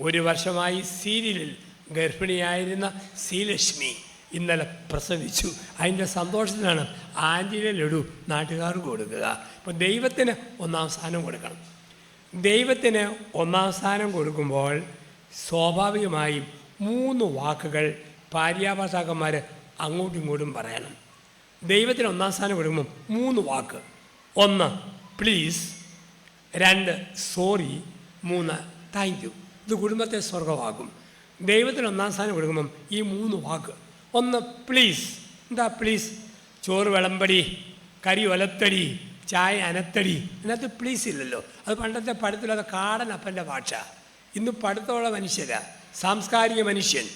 S1: 1 വർഷമായി സീരിയലിൽ ഗർഭിണിയായിരുന്ന ശ്രീലക്ഷ്മി ഇന്നലെ പ്രസവിച്ചു. അതിൻ്റെ സന്തോഷത്തിനാണ് ആൻറ്റിയുടെ ലഡു നാട്ടുകാർക്ക് കൊടുക്കുക. അപ്പോൾ ദൈവത്തിന് 1ാം സ്ഥാനം കൊടുക്കണം. ദൈവത്തിന് 1ാം സ്ഥാനം കൊടുക്കുമ്പോൾ സ്വാഭാവികമായും 3 വാക്കുകൾ ഭാര്യാഭർത്താക്കന്മാർ അങ്ങോട്ടും ഇങ്ങോട്ടും പറയണം. ദൈവത്തിന് 1ാം സ്ഥാനം കൊടുക്കുമ്പോൾ 3 വാക്ക്. 1 പ്ലീസ്, 2 സോറി, 3 താങ്ക് യു. ഇത് കുടുംബത്തെ സ്വർഗമാക്കും. ദൈവത്തിന് 1ാം സ്ഥാനം കൊടുക്കുമ്പം ഈ 3 വാക്ക്. 1 പ്ലീസ്. എന്താ പ്ലീസ്? ചോറ് വിളമ്പടി, കറി ഒലത്തടി, ചായ അനത്തടി. അതിനകത്ത് പ്ലീസ് ഇല്ലല്ലോ. അത് പണ്ടത്തെ പഠിത്തത്തിലത് കാടനപ്പൻ്റെ ഭാഷ. ഇന്ന് പഠിത്തമുള്ള മനുഷ്യരാ, സാംസ്കാരിക മനുഷ്യൻ,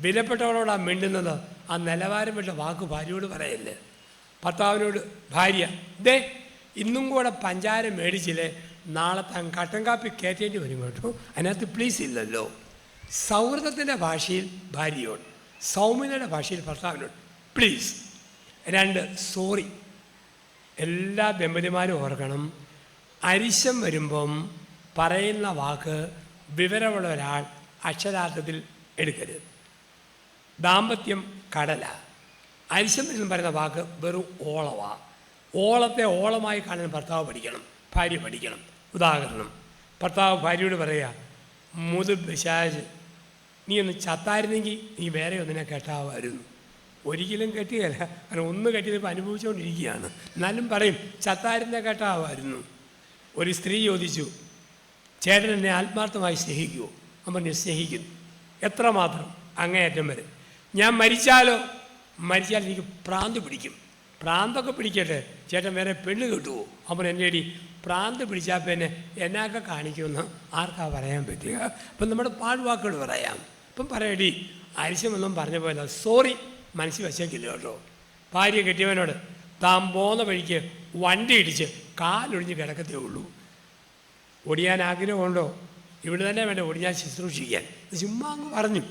S1: വിലപ്പെട്ടവളോടാണ് മിണ്ടുന്നത്. ആ നിലവാരം വിട്ട വാക്ക് ഭാര്യയോട് പറയല്ലേ. ഭർത്താവിനോട് ഭാര്യ, ദേ ഇന്നും കൂടെ പഞ്ചാര മേടിച്ചില്ലേ, നാളെ താൻ കട്ടൻ കാപ്പി കയറ്റേണ്ടി വരും കേട്ടോ. അതിനകത്ത് പ്ലീസ് ഇല്ലല്ലോ. സൗഹൃദത്തിൻ്റെ ഭാഷയിൽ ഭാര്യയോട്, സൗമ്യതയുടെ ഭാഷയിൽ ഭർത്താവിനോട് പ്ലീസ്. 2 സോറി. എല്ലാ ദമ്പതിമാരും ഓർക്കണം, അരിശം വരുമ്പം പറയുന്ന വാക്ക് വിവരമുള്ള ഒരാൾ അക്ഷരാർത്ഥത്തിൽ എടുക്കരുത്. ദാമ്പത്യം കടല, അരിശം എന്ന് പറയുന്ന വാക്ക് വെറും ഓളമാണ്. ഓളത്തെ ഓളമായി കാണാൻ ഭർത്താവ് പഠിക്കണം, ഭാര്യ പഠിക്കണം. ഉദാഹരണം, ഭർത്താവ് ഭാര്യയോട് പറയുക, മുതു പിശാച്, നീ ഒന്ന് ചത്തായിരുന്നെങ്കിൽ നീ വേറെ ഒന്നിനെ കെട്ടാമായിരുന്നു. ഒരിക്കലും കെട്ടുകയല്ല, കാരണം ഒന്ന് കെട്ടിയതിപ്പോൾ അനുഭവിച്ചുകൊണ്ടിരിക്കുകയാണ്. എന്നാലും പറയും ചത്തായിരുന്നെ കെട്ടാമായിരുന്നു. ഒരു സ്ത്രീ ചോദിച്ചു, ചേട്ടൻ എന്നെ ആത്മാർത്ഥമായി സ്നേഹിക്കുമോ? അവൻ സ്നേഹിക്കുന്നു. എത്രമാത്രം? അങ്ങേയറ്റം വരെ. ഞാൻ മരിച്ചാൽ എനിക്ക് പ്രാന്ത് പിടിക്കും. പ്രാന്തൊക്കെ പിടിക്കട്ടെ, ചേട്ടൻ വേറെ പെണ്ണ് കിട്ടുമോ? അവൻ എൻ്റെ അടി പ്രാന്ത് പിടിച്ചാൽ പിന്നെ എന്നൊക്കെ കാണിക്കുമെന്ന് ആർക്കാ പറയാൻ പറ്റുക? അപ്പം നമ്മുടെ പാഴ്വാക്കുകൾ പറയാം. ഇപ്പം പറയടി, അരിശമൊന്നും പറഞ്ഞ പോലെ സോറി മനസ്സിൽ വച്ചേക്കില്ല കേട്ടോ. ഭാര്യ കെട്ടിയവനോട് താൻ പോകുന്ന വഴിക്ക് വണ്ടി ഇടിച്ച് കാലൊടിഞ്ഞ് കിടക്കത്തേ ഉള്ളൂ. ഒടിയാൻ ആഗ്രഹമുണ്ടോ? ഇവിടെ തന്നെ വേണ്ട ഒടിയാൻ ശുശ്രൂഷിക്കാൻ. ചുമ്മാ അങ്ങ് പറഞ്ഞു.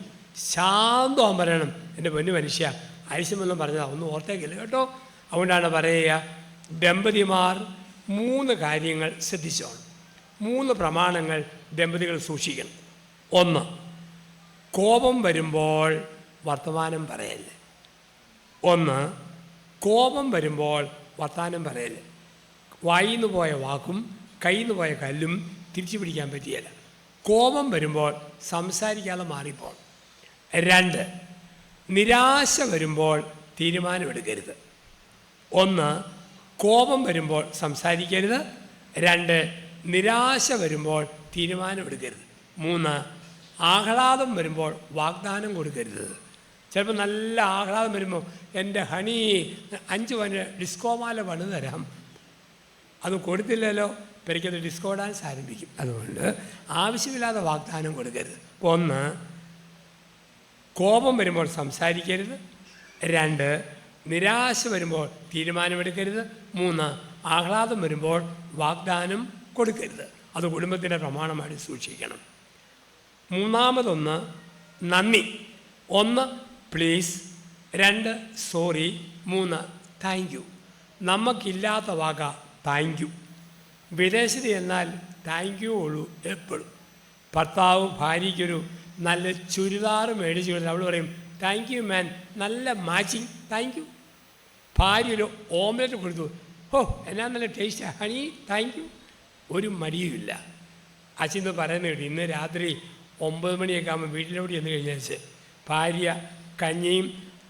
S1: ശാന്തം പറയണം, എൻ്റെ പൊന്നു മനുഷ്യ, അരിശമൊന്നും പറഞ്ഞതാ ഒന്നും ഓർത്തേക്കില്ല കേട്ടോ. അതുകൊണ്ടാണ് പറയുക, ദമ്പതിമാർ 3 കാര്യങ്ങൾ ശ്രദ്ധിച്ചോണം. 3 പ്രമാണങ്ങൾ ദമ്പതികൾ സൂക്ഷിക്കണം. 1, കോപം വരുമ്പോൾ വർത്തമാനം പറയല്ലേ. 1, കോപം വരുമ്പോൾ വർത്തമാനം പറയല്ലേ. വായിന്ന് പോയ വാക്കും കയ്യിൽ നിന്ന് പോയ കല്ലും തിരിച്ചു പിടിക്കാൻ പറ്റിയല്ല. കോപം വരുമ്പോൾ സംസാരിക്കാതെ മാറിപ്പോണം. 2, നിരാശ വരുമ്പോൾ തീരുമാനമെടുക്കരുത്. 1, കോപം വരുമ്പോൾ സംസാരിക്കരുത്. 2, നിരാശ വരുമ്പോൾ തീരുമാനമെടുക്കരുത്. 3, ആഹ്ലാദം വരുമ്പോൾ വാഗ്ദാനം കൊടുക്കരുത്. ചിലപ്പോൾ നല്ല ആഹ്ലാദം വരുമ്പോൾ എൻ്റെ ഹണി 5 പവന് ഡിസ്കോമാല പണിത് തരാം, അത് കൊടുത്തില്ലല്ലോ, പെരയ്ക്കത് ഡിസ്കോ ഡാൻസ് ആരംഭിക്കും. അതുകൊണ്ട് ആവശ്യമില്ലാതെ വാഗ്ദാനം കൊടുക്കരുത്. 1, കോപം വരുമ്പോൾ സംസാരിക്കരുത്. 2, നിരാശ വരുമ്പോൾ തീരുമാനമെടുക്കരുത്. 3, ആഹ്ലാദം വരുമ്പോൾ വാഗ്ദാനം കൊടുക്കരുത്. അത് കുടുംബത്തിൻ്റെ പ്രമാണമായിട്ട് സൂക്ഷിക്കണം. 3, നന്ദി. 1, പ്ലീസ്. 2, സോറി. 3, thank you. നമുക്കില്ലാത്ത വാക്ക താങ്ക് യു. വിദേശത്ത് ചെന്നാൽ താങ്ക് യു ഉള്ളൂ എപ്പോഴും. ഭർത്താവ് ഭാര്യയ്ക്കൊരു നല്ല ചുരിദാർ മേടിച്ചു കൊടുത്ത് അവൾ പറയും താങ്ക് യു മാൻ, നല്ല മാച്ചിങ്, താങ്ക് യു. ഭാര്യ ഒരു ഓംലെറ്റ് കൊടുത്തു, ഓ എന്നാ നല്ല ടേസ്റ്റ് ഹണി, താങ്ക് യു. ഒരു മടിയുമില്ല. അച്ഛൻ പറയുന്നത് കേട്ടു, ഇന്ന് രാത്രി 9 മണിയൊക്കെ ആകുമ്പോൾ വീട്ടിലോട്ട് ചെന്ന് കഴിഞ്ഞാൽ ഭാര്യ കഞ്ഞിയും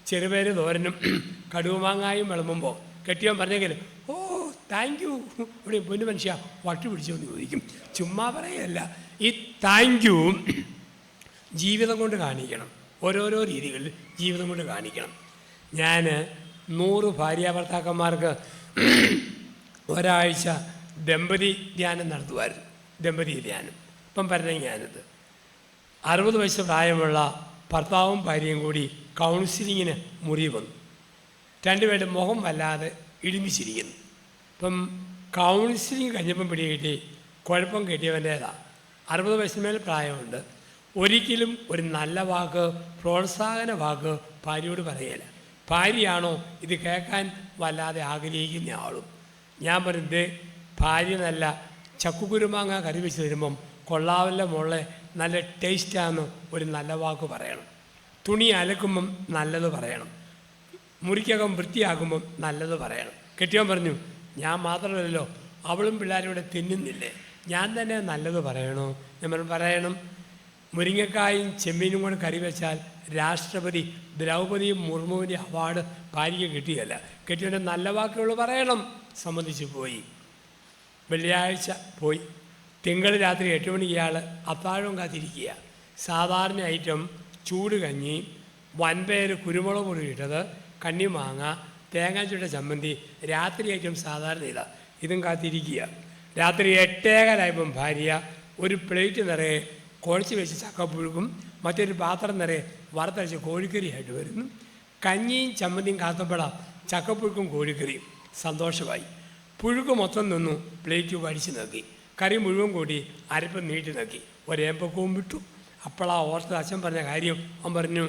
S1: ചെറുപേര് തോരനും കടുവമാങ്ങായും വിളമ്പുമ്പോൾ കെട്ടിയവൻ പറഞ്ഞെങ്കിൽ ഓ താങ്ക് യു, ഇവിടെ പൊന്നു മനുഷ്യ വട്ടി പിടിച്ചോന്ന് ചോദിക്കും. ചുമ്മാ പറയല്ല. ഈ താങ്ക് യു ജീവിതം കൊണ്ട് കാണിക്കണം. ഓരോരോ രീതികളിൽ ജീവിതം കൊണ്ട് കാണിക്കണം. ഞാൻ 100 ഭാര്യാഭർത്താക്കന്മാർക്ക് ഒരാഴ്ച ദമ്പതി ധ്യാനം നടത്തുമായിരുന്നു. ദമ്പതി ധ്യാനം. ഇപ്പം പറഞ്ഞ ഞാനത് 60 വയസ്സ് പ്രായമുള്ള ഭർത്താവും ഭാര്യയും കൂടി കൗൺസിലിങ്ങിന് മുറി വന്നു. 2 പേരുടെ മുഖം വല്ലാതെ ഇടിമിച്ചിരിക്കുന്നു. ഇപ്പം കൗൺസിലിങ് കഴിഞ്ഞപ്പം പിടികിട്ടി കുഴപ്പം കിട്ടിയവൻ്റേതാണ്. 60 വയസ്സിന് പ്രായമുണ്ട്. ഒരിക്കലും ഒരു നല്ല വാക്ക്, പ്രോത്സാഹന വാക്ക് ഭാര്യയോട് പറയല. ഭാര്യയാണോ ഇത് കേൾക്കാൻ വല്ലാതെ ആഗ്രഹിക്കുന്ന ആളും. ഞാൻ പറയുന്നത് ഭാര്യ നല്ല ചക്കുകുരുമാങ്ങ കറി വെച്ച് തരുമ്പം കൊള്ളാവല്ല മോളെ, നല്ല ടേസ്റ്റാന്ന് ഒരു നല്ല വാക്ക് പറയണം. തുണി അലക്കുമ്പം നല്ലത് പറയണം. മുറിക്കകം വൃത്തിയാക്കുമ്പം നല്ലത് പറയണം. കെട്ടിയവൻ പറഞ്ഞു, ഞാൻ മാത്രമല്ലല്ലോ അവളും പിള്ളേരും ഇവിടെ തിന്നുന്നില്ലേ, ഞാൻ തന്നെ നല്ലത് പറയണോ? ഞാൻ പറയണം. മുരിങ്ങക്കായും ചെമ്മീനും കൂടെ കറി വെച്ചാൽ രാഷ്ട്രപതി ദ്രൗപദി മുർമുവിൻ്റെ അവാർഡ് ഭാര്യയ്ക്ക് കിട്ടിയല്ല. കെട്ടിയവൻ്റെ നല്ല വാക്കുകൾ പറയണം. സമ്മതിച്ചു പോയി. വെള്ളിയാഴ്ച പോയി. തിങ്കൾ രാത്രി 8 മണിക്ക് ഇയാൾ അത്താഴം കാത്തിരിക്കുക. സാധാരണ ഐറ്റം ചൂട് കഞ്ഞി, വൻപയർ കുരുമുളക് പൊടി ഇട്ടത്, കണ്ണിമാങ്ങ, തേങ്ങാച്ചുട്ട ചമ്മന്തി. രാത്രി ഐറ്റം സാധാരണ ഇതാ. ഇതും കാത്തിരിക്കുക. രാത്രി 8:15 ഭാര്യ ഒരു പ്ലേറ്റ് നിറയെ കുഴച്ച് വെച്ച് ചക്കപ്പുഴുക്കും മറ്റൊരു പാത്രം നിറയെ വറുത്തരച്ച് കോഴിക്കറിയായിട്ട് വരുന്നു. കഞ്ഞിയും ചമ്മന്തിയും കാത്തപ്പെടാം, ചക്കപ്പുഴുക്കും കോഴിക്കറിയും. സന്തോഷമായി. പുഴുക്ക് മൊത്തം നിന്നു. പ്ലേറ്റ് വടിച്ച് നോക്കി. കറി മുഴുവൻ കൂടി അരപ്പ് നീട്ടി നോക്കി. ഒരേമ്പക്കവും വിട്ടു. അപ്പോഴാ ഓർത്തത് അച്ഛൻ പറഞ്ഞ കാര്യം. അവൻ പറഞ്ഞു,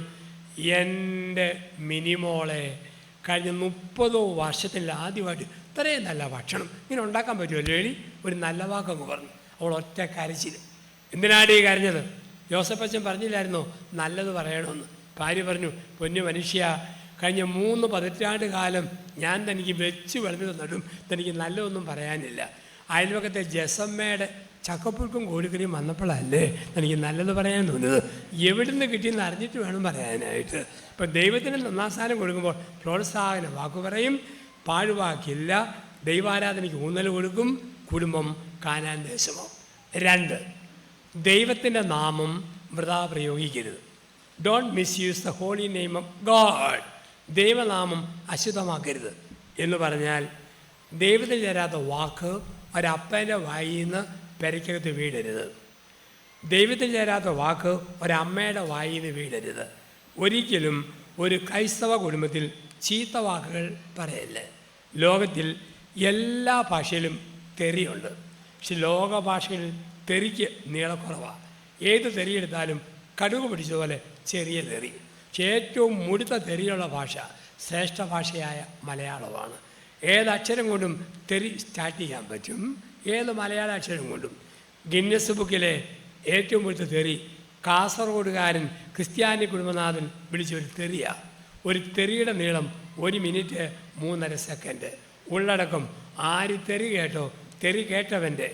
S1: എൻ്റെ മിനിമോളെ കഴിഞ്ഞ 30 വർഷത്തിൽ ആദ്യമായിട്ട് ഇത്രയും നല്ല ഭക്ഷണം ഇങ്ങനെ ഉണ്ടാക്കാൻ പറ്റുമല്ലോ എളി, ഒരു നല്ല വാക്കങ്ങ് പറഞ്ഞു. അവൾ ഒറ്റ കരച്ചിൽ. എന്തിനാണ് ഈ കരഞ്ഞത്? ജോസഫച്ചൻ പറഞ്ഞില്ലായിരുന്നോ നല്ലത് പറയണമെന്ന്? ഭാര്യ പറഞ്ഞു, പൊന്നു മനുഷ്യ, കഴിഞ്ഞ 3 പതിറ്റാണ്ട് കാലം ഞാൻ തനിക്ക് വെച്ച് വിളഞ്ഞു തന്നിട്ടും തനിക്ക് നല്ലതൊന്നും പറയാനില്ല. അയൽവക്കത്തെ ജസമ്മയുടെ ചക്കപ്പുഴുക്കും കോഴിക്കറിയും വന്നപ്പോഴല്ലേ തനിക്ക് നല്ലത് പറയാൻ തോന്നുന്നത്. എവിടുന്ന് കിട്ടിയെന്ന് അറിഞ്ഞിട്ട് വേണം പറയാനായിട്ട്. ഇപ്പം ദൈവത്തിന് നന്നാസ്ഥാനം കൊടുക്കുമ്പോൾ പ്രോത്സാഹന വാക്കു പറയും, പാഴുവാക്കില്ല. ദൈവാരാധനയ്ക്ക് ഊന്നൽ കൊടുക്കും. കുടുംബം കാനാൻ ദേശമോ. 2, ദൈവത്തിൻ്റെ നാമം വൃഥാ പ്രയോഗിക്കരുത്. Don't misuse the holy name of God. ദൈവനാമം അശുദ്ധമാക്കരുത് എന്ന് പറഞ്ഞാൽ ദൈവത്തിന് ചേരാത്ത വാക്ക് ഒരപ്പൻ്റെ വായിൽ നിന്ന് പെരയ്ക്കകത്ത് വീടരുത്. ദൈവത്തിന് ചേരാത്ത വാക്ക് ഒരമ്മയുടെ വായിൽ നിന്ന് വീടരുത്. ഒരിക്കലും ഒരു ക്രൈസ്തവ കുടുംബത്തിൽ ചീത്ത വാക്കുകൾ പറയല്ലേ. ലോകത്തിൽ എല്ലാ ഭാഷയിലും തെറിയുണ്ട്. പക്ഷെ ലോക ഭാഷയിൽ തെറിക്ക് നീളക്കുറവാണ്. ഏത് തെറിയെടുത്താലും കടുക് പിടിച്ചതുപോലെ ചെറിയ തെറി. പക്ഷെ ഏറ്റവും മുടുത്ത തെറിയുള്ള ഭാഷ ശ്രേഷ്ഠ ഭാഷയായ മലയാളമാണ്. ഏതക്ഷരം കൊണ്ടും തെറി സ്റ്റാർട്ട് ചെയ്യാൻ പറ്റും, ഏത് മലയാള അക്ഷരം കൊണ്ടും. ഗിന്നസ് ബുക്കിലെ ഏറ്റവും കൂടുതൽ തെറി കാസർഗോഡുകാരൻ ക്രിസ്ത്യാനി കുടുംബനാഥൻ വിളിച്ചൊരു തെറിയാണ്. ഒരു തെറിയുടെ നീളം 1 മിനിറ്റ് 3.5 സെക്കൻഡ്. ഉള്ളടക്കം ആര് തെറി കേട്ടോ, തെറി കേട്ടവൻ്റെ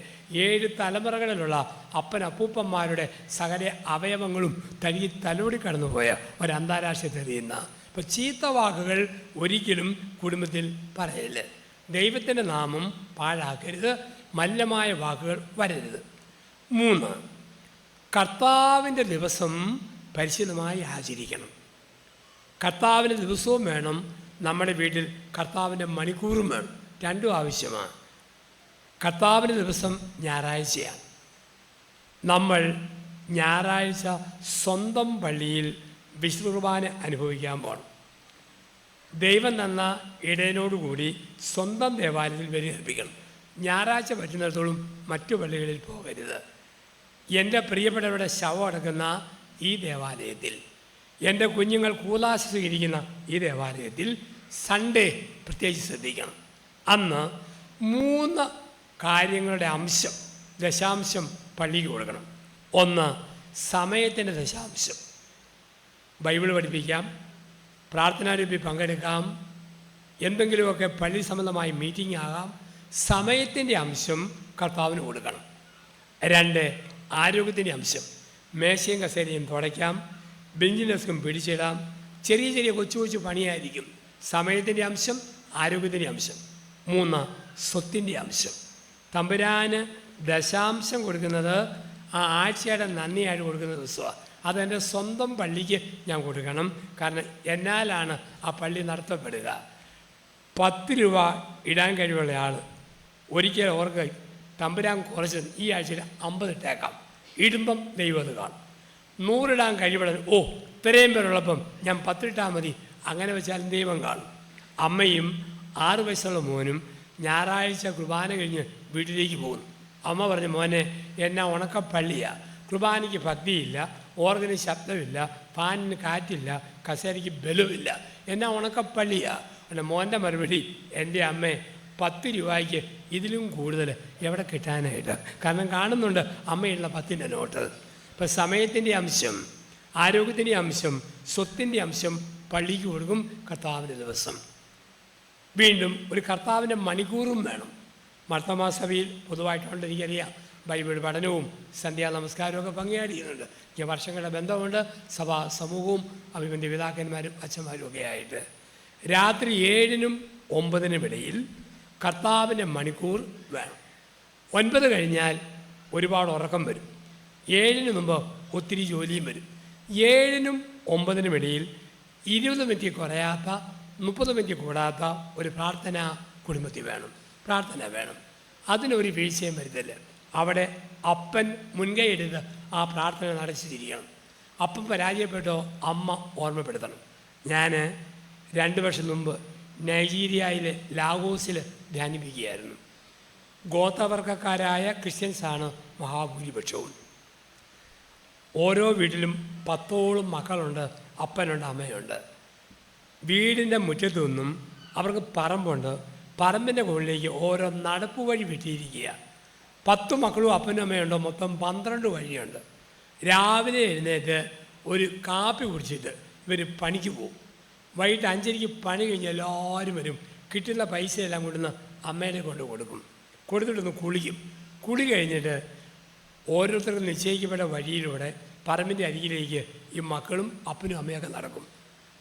S1: 7 തലമുറകളിലുള്ള അപ്പനപ്പൂപ്പന്മാരുടെ സകല അവയവങ്ങളും തനിക്ക് തലോടി കടന്നുപോയ ഒരു അന്താരാഷ്ട്ര തെറിയുന്ന. ഇപ്പോൾ ചീത്ത വാക്കുകൾ ഒരിക്കലും കുടുംബത്തിൽ പറയല്ല. ദൈവത്തിൻ്റെ നാമം പാഴാക്കരുത്, മലിനമായ വാക്കുകൾ വരരുത്. 3, കർത്താവിൻ്റെ ദിവസം പരിശുദ്ധമായി ആചരിക്കണം. കർത്താവിൻ്റെ ദിവസവും വേണം, നമ്മുടെ വീട്ടിൽ കർത്താവിൻ്റെ മണിക്കൂറും വേണം. രണ്ടും ആവശ്യമാണ്. കർത്താവിൻ്റെ ദിവസം ഞായറാഴ്ചയാണ്. നമ്മൾ ഞായറാഴ്ച സ്വന്തം പള്ളിയിൽ വിശുദ്ധ കുർബാന അനുഭവിക്കാൻ പോകണം. ദൈവം തന്ന ഇടയനോടുകൂടി സ്വന്തം ദേവാലയത്തിൽ ബലിയർപ്പിക്കണം. ഞായറാഴ്ച പറ്റുന്നിടത്തോളം മറ്റു പള്ളികളിൽ പോകരുത്. എൻ്റെ പ്രിയപ്പെട്ടവരുടെ ശവം അടക്കുന്ന ഈ ദേവാലയത്തിൽ, എൻ്റെ കുഞ്ഞുങ്ങൾ കൂലാശ സ്വീകരിക്കുന്ന ഈ ദേവാലയത്തിൽ സൺഡേ പ്രത്യേകിച്ച് ശ്രദ്ധിക്കണം. അന്ന് 3 കാര്യങ്ങളുടെ അംശം, ദശാംശം പള്ളിക്ക് കൊടുക്കണം. 1, സമയത്തിൻ്റെ ദശാംശം. ബൈബിൾ പഠിപ്പിക്കാം, പ്രാർത്ഥനാരൂപി പങ്കെടുക്കാം, എന്തെങ്കിലുമൊക്കെ പള്ളി സംബന്ധമായി മീറ്റിംഗ് ആകാം. സമയത്തിൻ്റെ അംശം കർത്താവിന് കൊടുക്കണം. 2, ആരോഗ്യത്തിൻ്റെ അംശം. മേശയും കസേരയും തുടയ്ക്കാം, ബെഞ്ചും ഡെസ്കും പിടിച്ചിടാം. ചെറിയ ചെറിയ കൊച്ചു കൊച്ചു പണിയായിരിക്കും. സമയത്തിൻ്റെ അംശം, ആരോഗ്യത്തിൻ്റെ അംശം. 3, സ്വത്തിൻ്റെ അംശം. തമ്പുരാന് ദശാംശം കൊടുക്കുന്നത് ആ ആഴ്ചയുടെ നന്ദിയായിട്ട് കൊടുക്കുന്ന ദിവസമാണ്. അതെൻ്റെ സ്വന്തം പള്ളിക്ക് ഞാൻ കൊടുക്കണം. കാരണം എന്നാലാണ് ആ പള്ളി നടത്തപ്പെടുക. 10 രൂപ ഇടാൻ കഴിവുള്ള ആൾ ഒരിക്കൽ ഓർക്ക് തമ്പുരാൻ കുറച്ച് ഈ ആഴ്ചയിൽ 50 ഇട്ടേക്കാം. ഇടുമ്പം ദൈവം അത് കാണും. 100 ഇടാൻ കഴിവുള്ള ഇത്രയും പേരുള്ളപ്പം ഞാൻ 10 ഇട്ടാൽ മതി, അങ്ങനെ വെച്ചാൽ ദൈവം കാണും. അമ്മയും 6 വയസ്സുള്ള മോനും ഞായറാഴ്ച കുർബാന കഴിഞ്ഞ് വീട്ടിലേക്ക് പോകുന്നു. അമ്മ പറഞ്ഞു, മോനെ എന്നാ ഉണക്കപ്പള്ളിയാണ്, കുർബാനയ്ക്ക് ഭക്തിയില്ല, ഓർഗന് ശബ്ദമില്ല, ഫാനിന് കാറ്റില്ല, കസേരയ്ക്ക് ബലമില്ല, എന്നാ ഉണക്കപ്പള്ളിയാണ്. അല്ല, മോൻ്റെ മറുപടി, എൻ്റെ അമ്മേ 10 രൂപയ്ക്ക് ഇതിലും കൂടുതൽ എവിടെ കിട്ടാനായിട്ട്? കാരണം കാണുന്നുണ്ട് അമ്മയുള്ള 10ൻ്റെ നോട്ട്. ഇപ്പം സമയത്തിൻ്റെ അംശം, ആരോഗ്യത്തിൻ്റെ അംശം, സ്വത്തിൻ്റെ അംശം പള്ളിക്ക് കൊടുക്കും കർത്താവിൻ്റെ ദിവസം. വീണ്ടും ഒരു കർത്താവിൻ്റെ മണിക്കൂറും വേണം. മർത്തമാസഭയിൽ പൊതുവായിട്ടുണ്ട്, എനിക്കറിയാം, ബൈബിൾ പഠനവും സന്ധ്യാ നമസ്കാരവും ഒക്കെ പങ്കാളിയുന്നുണ്ട്. ഈ വർഷങ്ങളുടെ ബന്ധമുണ്ട് സഭാ സമൂഹവും അഭിമന്യ പിതാക്കന്മാരും അച്ഛന്മാരും ഒക്കെ ആയിട്ട്. രാത്രി 7-നും 9-നും ഇടയിൽ കർത്താവിൻ്റെ മണിക്കൂർ വേണം. 9 കഴിഞ്ഞാൽ ഒരുപാട് ഉറക്കം വരും. 7-ന് മുമ്പ് ഒത്തിരി ജോലിയും വരും. 7-നും 9-നും ഇടയിൽ 20 മിനിറ്റ് കുറയാത്ത, 30 മിനിറ്റ് കൂടാത്ത ഒരു പ്രാർത്ഥന കുടുംബത്തിൽ വേണം. പ്രാർത്ഥന വേണം. അതിനൊരു വീഴ്ചയും വരുന്നില്ല. അവിടെ അപ്പൻ മുൻകൈ എടുത്ത് ആ പ്രാർത്ഥന നടത്തിയിരിക്കണം. അപ്പം പരാജയപ്പെട്ടോ അമ്മ ഓർമ്മപ്പെടുത്തണം. ഞാൻ 2 വർഷം മുമ്പ് നൈജീരിയയിലെ ലാഗോസിൽ ധ്യാനിപ്പിക്കുകയായിരുന്നു. ഗോത്രവർഗക്കാരായ ക്രിസ്ത്യൻസാണ് മഹാഭൂരിപക്ഷവും. ഓരോ വീട്ടിലും 10ഓളം മക്കളുണ്ട്, അപ്പനുണ്ട്, അമ്മയുണ്ട്. വീടിൻ്റെ മുറ്റത്തു നിന്നും അവർക്ക് പറമ്പുണ്ട്. പറമ്പിൻ്റെ മുകളിലേക്ക് ഓരോ നടപ്പ് വഴി വെട്ടിയിരിക്കുക. 10 മക്കളും അപ്പനും അമ്മയുണ്ടോ, മൊത്തം 12 വഴിയുണ്ട്. രാവിലെ എഴുന്നേറ്റ് ഒരു കാപ്പി കുടിച്ചിട്ട് ഇവർ പണിക്ക് പോകും. വൈകിട്ട് 5:30 പണി കഴിഞ്ഞ് എല്ലാവരും വരും. കിട്ടുന്ന പൈസയെല്ലാം കൊണ്ടുവന്ന് അമ്മേനെ കൊണ്ട് കൊടുക്കും. കൊടുത്തിട്ടൊന്ന് കുളിക്കും. കുളി കഴിഞ്ഞിട്ട് ഓരോരുത്തർക്കും നിശ്ചയിക്കപ്പെട്ട വഴിയിലൂടെ പറമ്പിൻ്റെ അരികിലേക്ക് ഈ മക്കളും അപ്പനും അമ്മയൊക്കെ നടക്കും.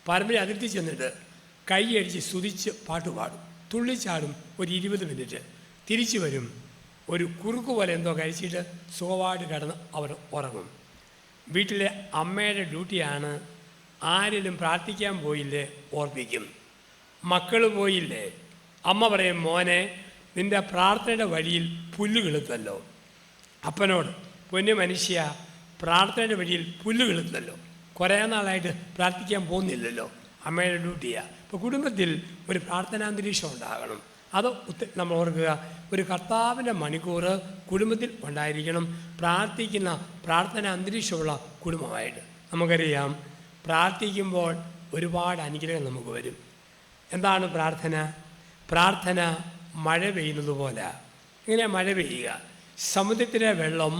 S1: പറമ്പിൽ അതിർത്തി ചെന്നിട്ട് കൈയടിച്ച് സ്തുതിച്ച് പാട്ടുപാടും, തുള്ളിച്ചാടും. ഒരു 20 മിനിറ്റ് തിരിച്ചു വരും. ഒരു കുറുക്ക് പോലെ എന്തോ കഴിച്ചിട്ട് സുഖമായിട്ട് കിടന്ന് അവർ ഉറങ്ങും. വീട്ടിലെ അമ്മയുടെ ഡ്യൂട്ടിയാണ് ആരെങ്കിലും പ്രാർത്ഥിക്കാൻ പോയില്ലേ ഓർപ്പിക്കും. മക്കൾ പോയില്ലേ അമ്മ പറയും, മോനെ നിൻ്റെ പ്രാർത്ഥനയുടെ വഴിയിൽ പുല്ല് കിളുത്തല്ലോ. അപ്പനോട്, പൊന്നു മനുഷ്യ, പ്രാർത്ഥനയുടെ വഴിയിൽ പുല്ല് കിളുത്തല്ലോ, കുറേ നാളായിട്ട് പ്രാർത്ഥിക്കാൻ പോകുന്നില്ലല്ലോ. അമ്മയുടെ ഡ്യൂട്ടിയാണ്. ഇപ്പോൾ കുടുംബത്തിൽ ഒരു പ്രാർത്ഥനാന്തരീക്ഷം ഉണ്ടാകണം. അത് നമ്മൾ ഓർക്കുക, ഒരു കർത്താവിൻ്റെ മണിക്കൂർ കുടുംബത്തിൽ ഉണ്ടായിരിക്കണം. പ്രാർത്ഥിക്കുന്ന പ്രാർത്ഥന അന്തരീക്ഷമുള്ള കുടുംബമായിട്ട്. നമുക്കറിയാം, പ്രാർത്ഥിക്കുമ്പോൾ ഒരുപാട് അനുഗ്രഹം നമുക്ക് വരും. എന്താണ് പ്രാർത്ഥന? പ്രാർത്ഥന മഴ പെയ്യുന്നത് പോലെ. ഇങ്ങനെയാണ് മഴ പെയ്യുക. സമുദ്രത്തിലെ വെള്ളം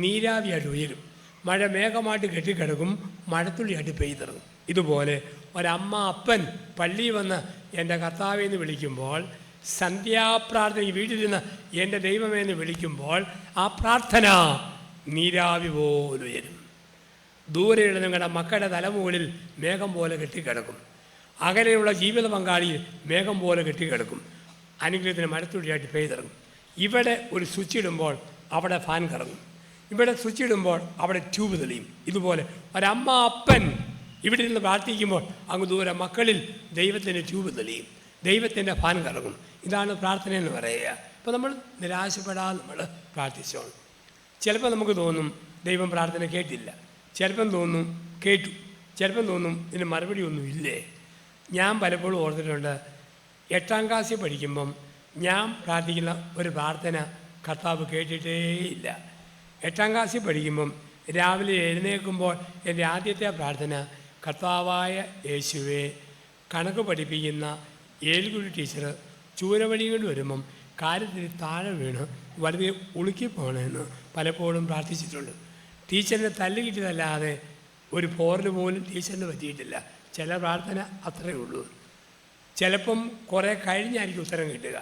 S1: നീരാവിയായിട്ട് ഉയരും. മഴ മേഘമായിട്ട് കെട്ടിക്കിടക്കും, മഴത്തുള്ളിയായിട്ട് പെയ്തിറങ്ങും. ഇതുപോലെ ഒരമ്മ അപ്പൻ പള്ളിയിൽ വന്ന് എൻ്റെ കർത്താവേ എന്ന് വിളിക്കുമ്പോൾ, സന്ധ്യാപ്രാർത്ഥന വീട്ടിലിരുന്ന് എൻ്റെ ദൈവമേ എന്ന് വിളിക്കുമ്പോൾ ആ പ്രാർത്ഥന നീരാവി പോലെ ഉയരും. ദൂരെയുള്ള നിങ്ങളുടെ മക്കളുടെ തലമുകളിൽ മേഘം പോലെ കെട്ടിക്കിടക്കും. അകലെയുള്ള ജീവിത പങ്കാളിയിൽ മേഘം പോലെ കെട്ടിക്കിടക്കും. അനുഗ്രഹത്തിന് മഴത്തുള്ളിയായിട്ട് പെയ്തിറങ്ങും. ഇവിടെ ഒരു സ്വിച്ച് ഇടുമ്പോൾ അവിടെ ഫാൻ കറങ്ങും. ഇവിടെ സ്വിച്ച് ഇടുമ്പോൾ അവിടെ ട്യൂബ് തെളിയും. ഇതുപോലെ ഒരമ്മ അപ്പൻ ഇവിടെ ഇരുന്ന് പ്രാർത്ഥിക്കുമ്പോൾ അങ്ങ് ദൂരെ മക്കളിൽ ദൈവത്തിൻ്റെ ട്യൂബ് തെളിയും, ദൈവത്തിൻ്റെ ഫാൻ കറങ്ങും. ഇതാണ് പ്രാർത്ഥന എന്ന് പറയുക. അപ്പോൾ നമ്മൾ നിരാശപ്പെടാതെ നമ്മൾ പ്രാർത്ഥിച്ചോണം. ചിലപ്പോൾ നമുക്ക് തോന്നും ദൈവം പ്രാർത്ഥന കേട്ടില്ല, ചിലപ്പം തോന്നും കേട്ടു, ചിലപ്പം തോന്നും ഇതിന് മറുപടി ഒന്നും ഇല്ലേ. ഞാൻ പലപ്പോഴും ഓർത്തിട്ടുണ്ട്, 8ാം ക്ലാസ്സിൽ പഠിക്കുമ്പം ഞാൻ പ്രാർത്ഥിക്കുന്ന ഒരു പ്രാർത്ഥന കർത്താവ് കേട്ടിട്ടേയില്ല. 8ാം ക്ലാസ്സിൽ പഠിക്കുമ്പം രാവിലെ എഴുന്നേൽക്കുമ്പോൾ എൻ്റെ ആദ്യത്തെ പ്രാർത്ഥന, കർത്താവായ യേശുവേ, കണക്ക് പഠിപ്പിക്കുന്ന ഏൽക്കുഴി ടീച്ചർ ചൂരവഴി കൊണ്ട് വരുമ്പം കാര്യത്തിൽ താഴെ വീണ് വെറുതെ ഉളുക്കിപ്പോകണമെന്ന് പലപ്പോഴും പ്രാർത്ഥിച്ചിട്ടുണ്ട്. ടീച്ചറിനെ തല്ല് കിട്ടിയതല്ലാതെ ഒരു പോറിന് പോലും ടീച്ചറിന് പറ്റിയിട്ടില്ല. ചില പ്രാർത്ഥന അത്രയേ ഉള്ളൂ. ചിലപ്പം കുറേ കഴിഞ്ഞായിരിക്കും ഉത്തരം കിട്ടുക,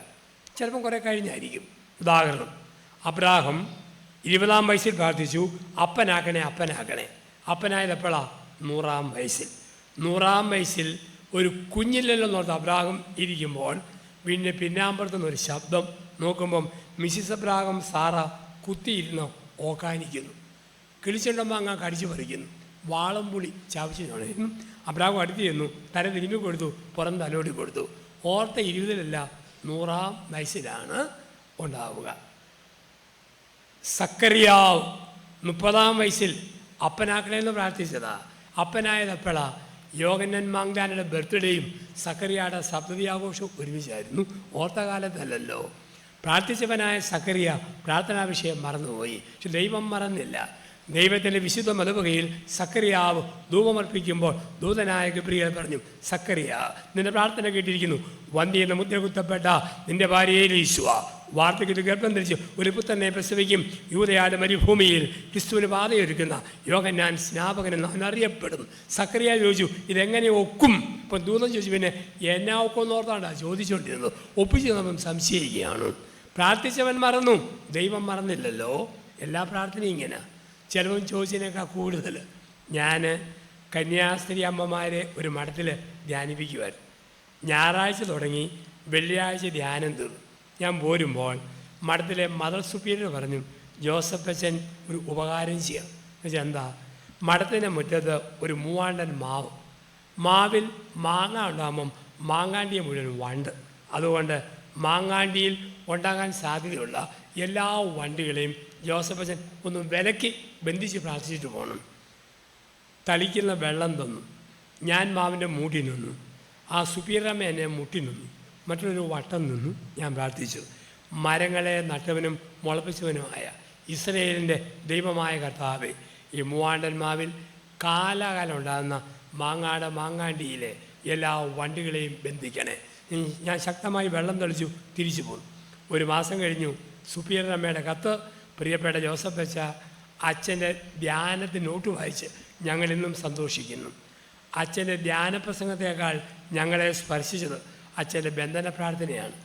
S1: ചിലപ്പം കുറേ കഴിഞ്ഞായിരിക്കും. ഉദാഹരണം, അബ്രാഹം 20ാം വയസ്സിൽ പ്രാർത്ഥിച്ചു, അപ്പനാക്കണേ അപ്പനാക്കണേ. അപ്പനായത് എപ്പോഴാണ്? 100ാം വയസ്സിൽ. 100ാം വയസ്സിൽ ഒരു കുഞ്ഞില്ലെന്നോർത്ത് അബ്രാഹം ഇരിക്കുമ്പോൾ പിന്നെ പിന്നാമ്പുറത്തുനിന്നൊരു ശബ്ദം നോക്കുമ്പം മിസ്സിസ് അബ്രാഹം സാറ കുത്തിയിരുന്ന് ഓക്കാനിക്കുന്നു. കിളിച്ചുണ്ടമ്മ അങ്ങ് കടിച്ചു പറിക്കുന്നു. വാളം പുളി ചാവിച്ചു നുണയുന്നു. അബ്രാഹം അടുത്ത് ചെന്നു, തല തിരുമ്പി കൊടുത്തു, പുറം തലോടി കൊടുത്തു. ഓർത്ത 20-ലല്ല, 100ാം വയസ്സിലാണ് ഉണ്ടാവുക. സക്കറിയാവ് 30ാം വയസ്സിൽ അപ്പനാക്കണേന്ന് പ്രാർത്ഥിച്ചതാ. അപ്പനായത് എപ്പോഴാ? യോഹന്നാൻ മാങ്കാനയുടെ ബർത്ത്ഡേയും സക്കറിയയുടെ സപ്തതി ആഘോഷവും ഒരുമിച്ചായിരുന്നു. ഓർത്ത കാലത്തല്ലല്ലോ. പ്രാർത്ഥിച്ചവനായ സക്കറിയ പ്രാർത്ഥനാ വിഷയം മറന്നുപോയി. പക്ഷെ ദൈവം മറന്നില്ല. ദൈവത്തിൻ്റെ വിശുദ്ധ മലമുകയിൽ സക്കറിയാവ് ധൂപമർപ്പിക്കുമ്പോൾ ദൂതനായ ഗബ്രിയേൽ പറഞ്ഞു, സക്കറിയ, നിന്റെ പ്രാർത്ഥന കേട്ടിരിക്കുന്നു. വന്ധ്യെന്ന് മുദ്ര കുത്തപ്പെട്ട നിന്റെ ഭാര്യയെ ഈശുവ വാർദ്ധക്യത്തിൽ ഗർഭം ധരിച്ച് ഒരു പുത്രനെ പ്രസവിക്കും. യൂദയായുടെ മരുഭൂമിയിൽ ക്രിസ്തുവിന് പാതയൊരുക്കുന്ന യോഹന്നാൻ സ്നാപകൻ എന്ന് അറിയപ്പെടും. സക്കറിയ ചോദിച്ചു, ഇതെങ്ങനെ ഒക്കും? ഇപ്പം ദൂതൻ ചോദിച്ചു, പിന്നെ എന്നാ ഒക്കുമെന്നോർത്താണ്ടാ ചോദിച്ചുകൊണ്ടിരുന്നത്. ഒപ്പിച്ച് നമ്മൾ സംശയിക്കുകയാണ്. പ്രാർത്ഥിച്ചവൻ മറന്നു, ദൈവം മറന്നില്ലല്ലോ. എല്ലാ പ്രാർത്ഥനയും ഇങ്ങനെ. ചിലവും ചോദിച്ചതിനേക്കാൾ കൂടുതൽ. ഞാൻ കന്യാസ്ത്രീ അമ്മമാരെ ഒരു മഠത്തിൽ ധ്യാനിപ്പിക്കുമായിരുന്നു. ഞായറാഴ്ച തുടങ്ങി വെള്ളിയാഴ്ച ധ്യാനം തീർന്നു. ഞാൻ പോരുമ്പോൾ മഠത്തിലെ മദർ സുപ്പീരിയർ പറഞ്ഞു, ജോസഫ് അച്ഛൻ ഒരു ഉപകാരം ചെയ്യാം. എന്നുവെച്ചാൽ എന്താ? മഠത്തിൻ്റെ മുറ്റത്ത് ഒരു മൂവാണ്ടൻ മാവിൽ മാങ്ങ ഉണ്ടാകുമ്പം മാങ്ങാണ്ടിയെ മുഴുവൻ വണ്ട്. അതുകൊണ്ട് മാങ്ങാണ്ടിയിൽ ഉണ്ടാകാൻ സാധ്യതയുള്ള എല്ലാ വണ്ടികളെയും ജോസഫ് അച്ഛൻ ഒന്ന് വിലക്കി ബന്ധിച്ച് പ്രാർത്ഥിച്ചിട്ട് പോകണം. തളിക്കുന്ന വെള്ളം തന്നു. ഞാൻ മാവിൻ്റെ മൂട്ടി നിന്നു. ആ സുപ്പീരിയറമ്മ എന്നെ മുട്ടി നിന്നു. മറ്റൊരു വട്ടം നിന്നു. ഞാൻ പ്രാർത്ഥിച്ചു. മരങ്ങളെ നട്ടവനും മുളപ്പിച്ചവനുമായ ഇസ്രയേലിൻ്റെ ദൈവമായ കർത്താവേ, ഈ മൂവാണ്ടൻ മാവിൽ കാലാകാലം ഉണ്ടാകുന്ന മാങ്ങാണ്ടിയിലെ എല്ലാ വണ്ടികളെയും ബന്ധിക്കണേ. ഞാൻ ശക്തമായി വെള്ളം തളിച്ചു തിരിച്ചു പോന്നു. ഒരു മാസം കഴിഞ്ഞു സുപ്പീരിയർ അമ്മയുടെ കത്ത്, പ്രിയപ്പെട്ട ജോസഫ് അച്ഛ, അച്ഛൻ്റെ ധ്യാനത്തിന് നോട്ട് വായിച്ച് ഞങ്ങളിന്നും സന്തോഷിക്കുന്നു. അച്ഛൻ്റെ ധ്യാന പ്രസംഗത്തേക്കാൾ ഞങ്ങളെ സ്പർശിച്ചത് അച്ഛൻ്റെ ബന്ധന പ്രാർത്ഥനയാണ്.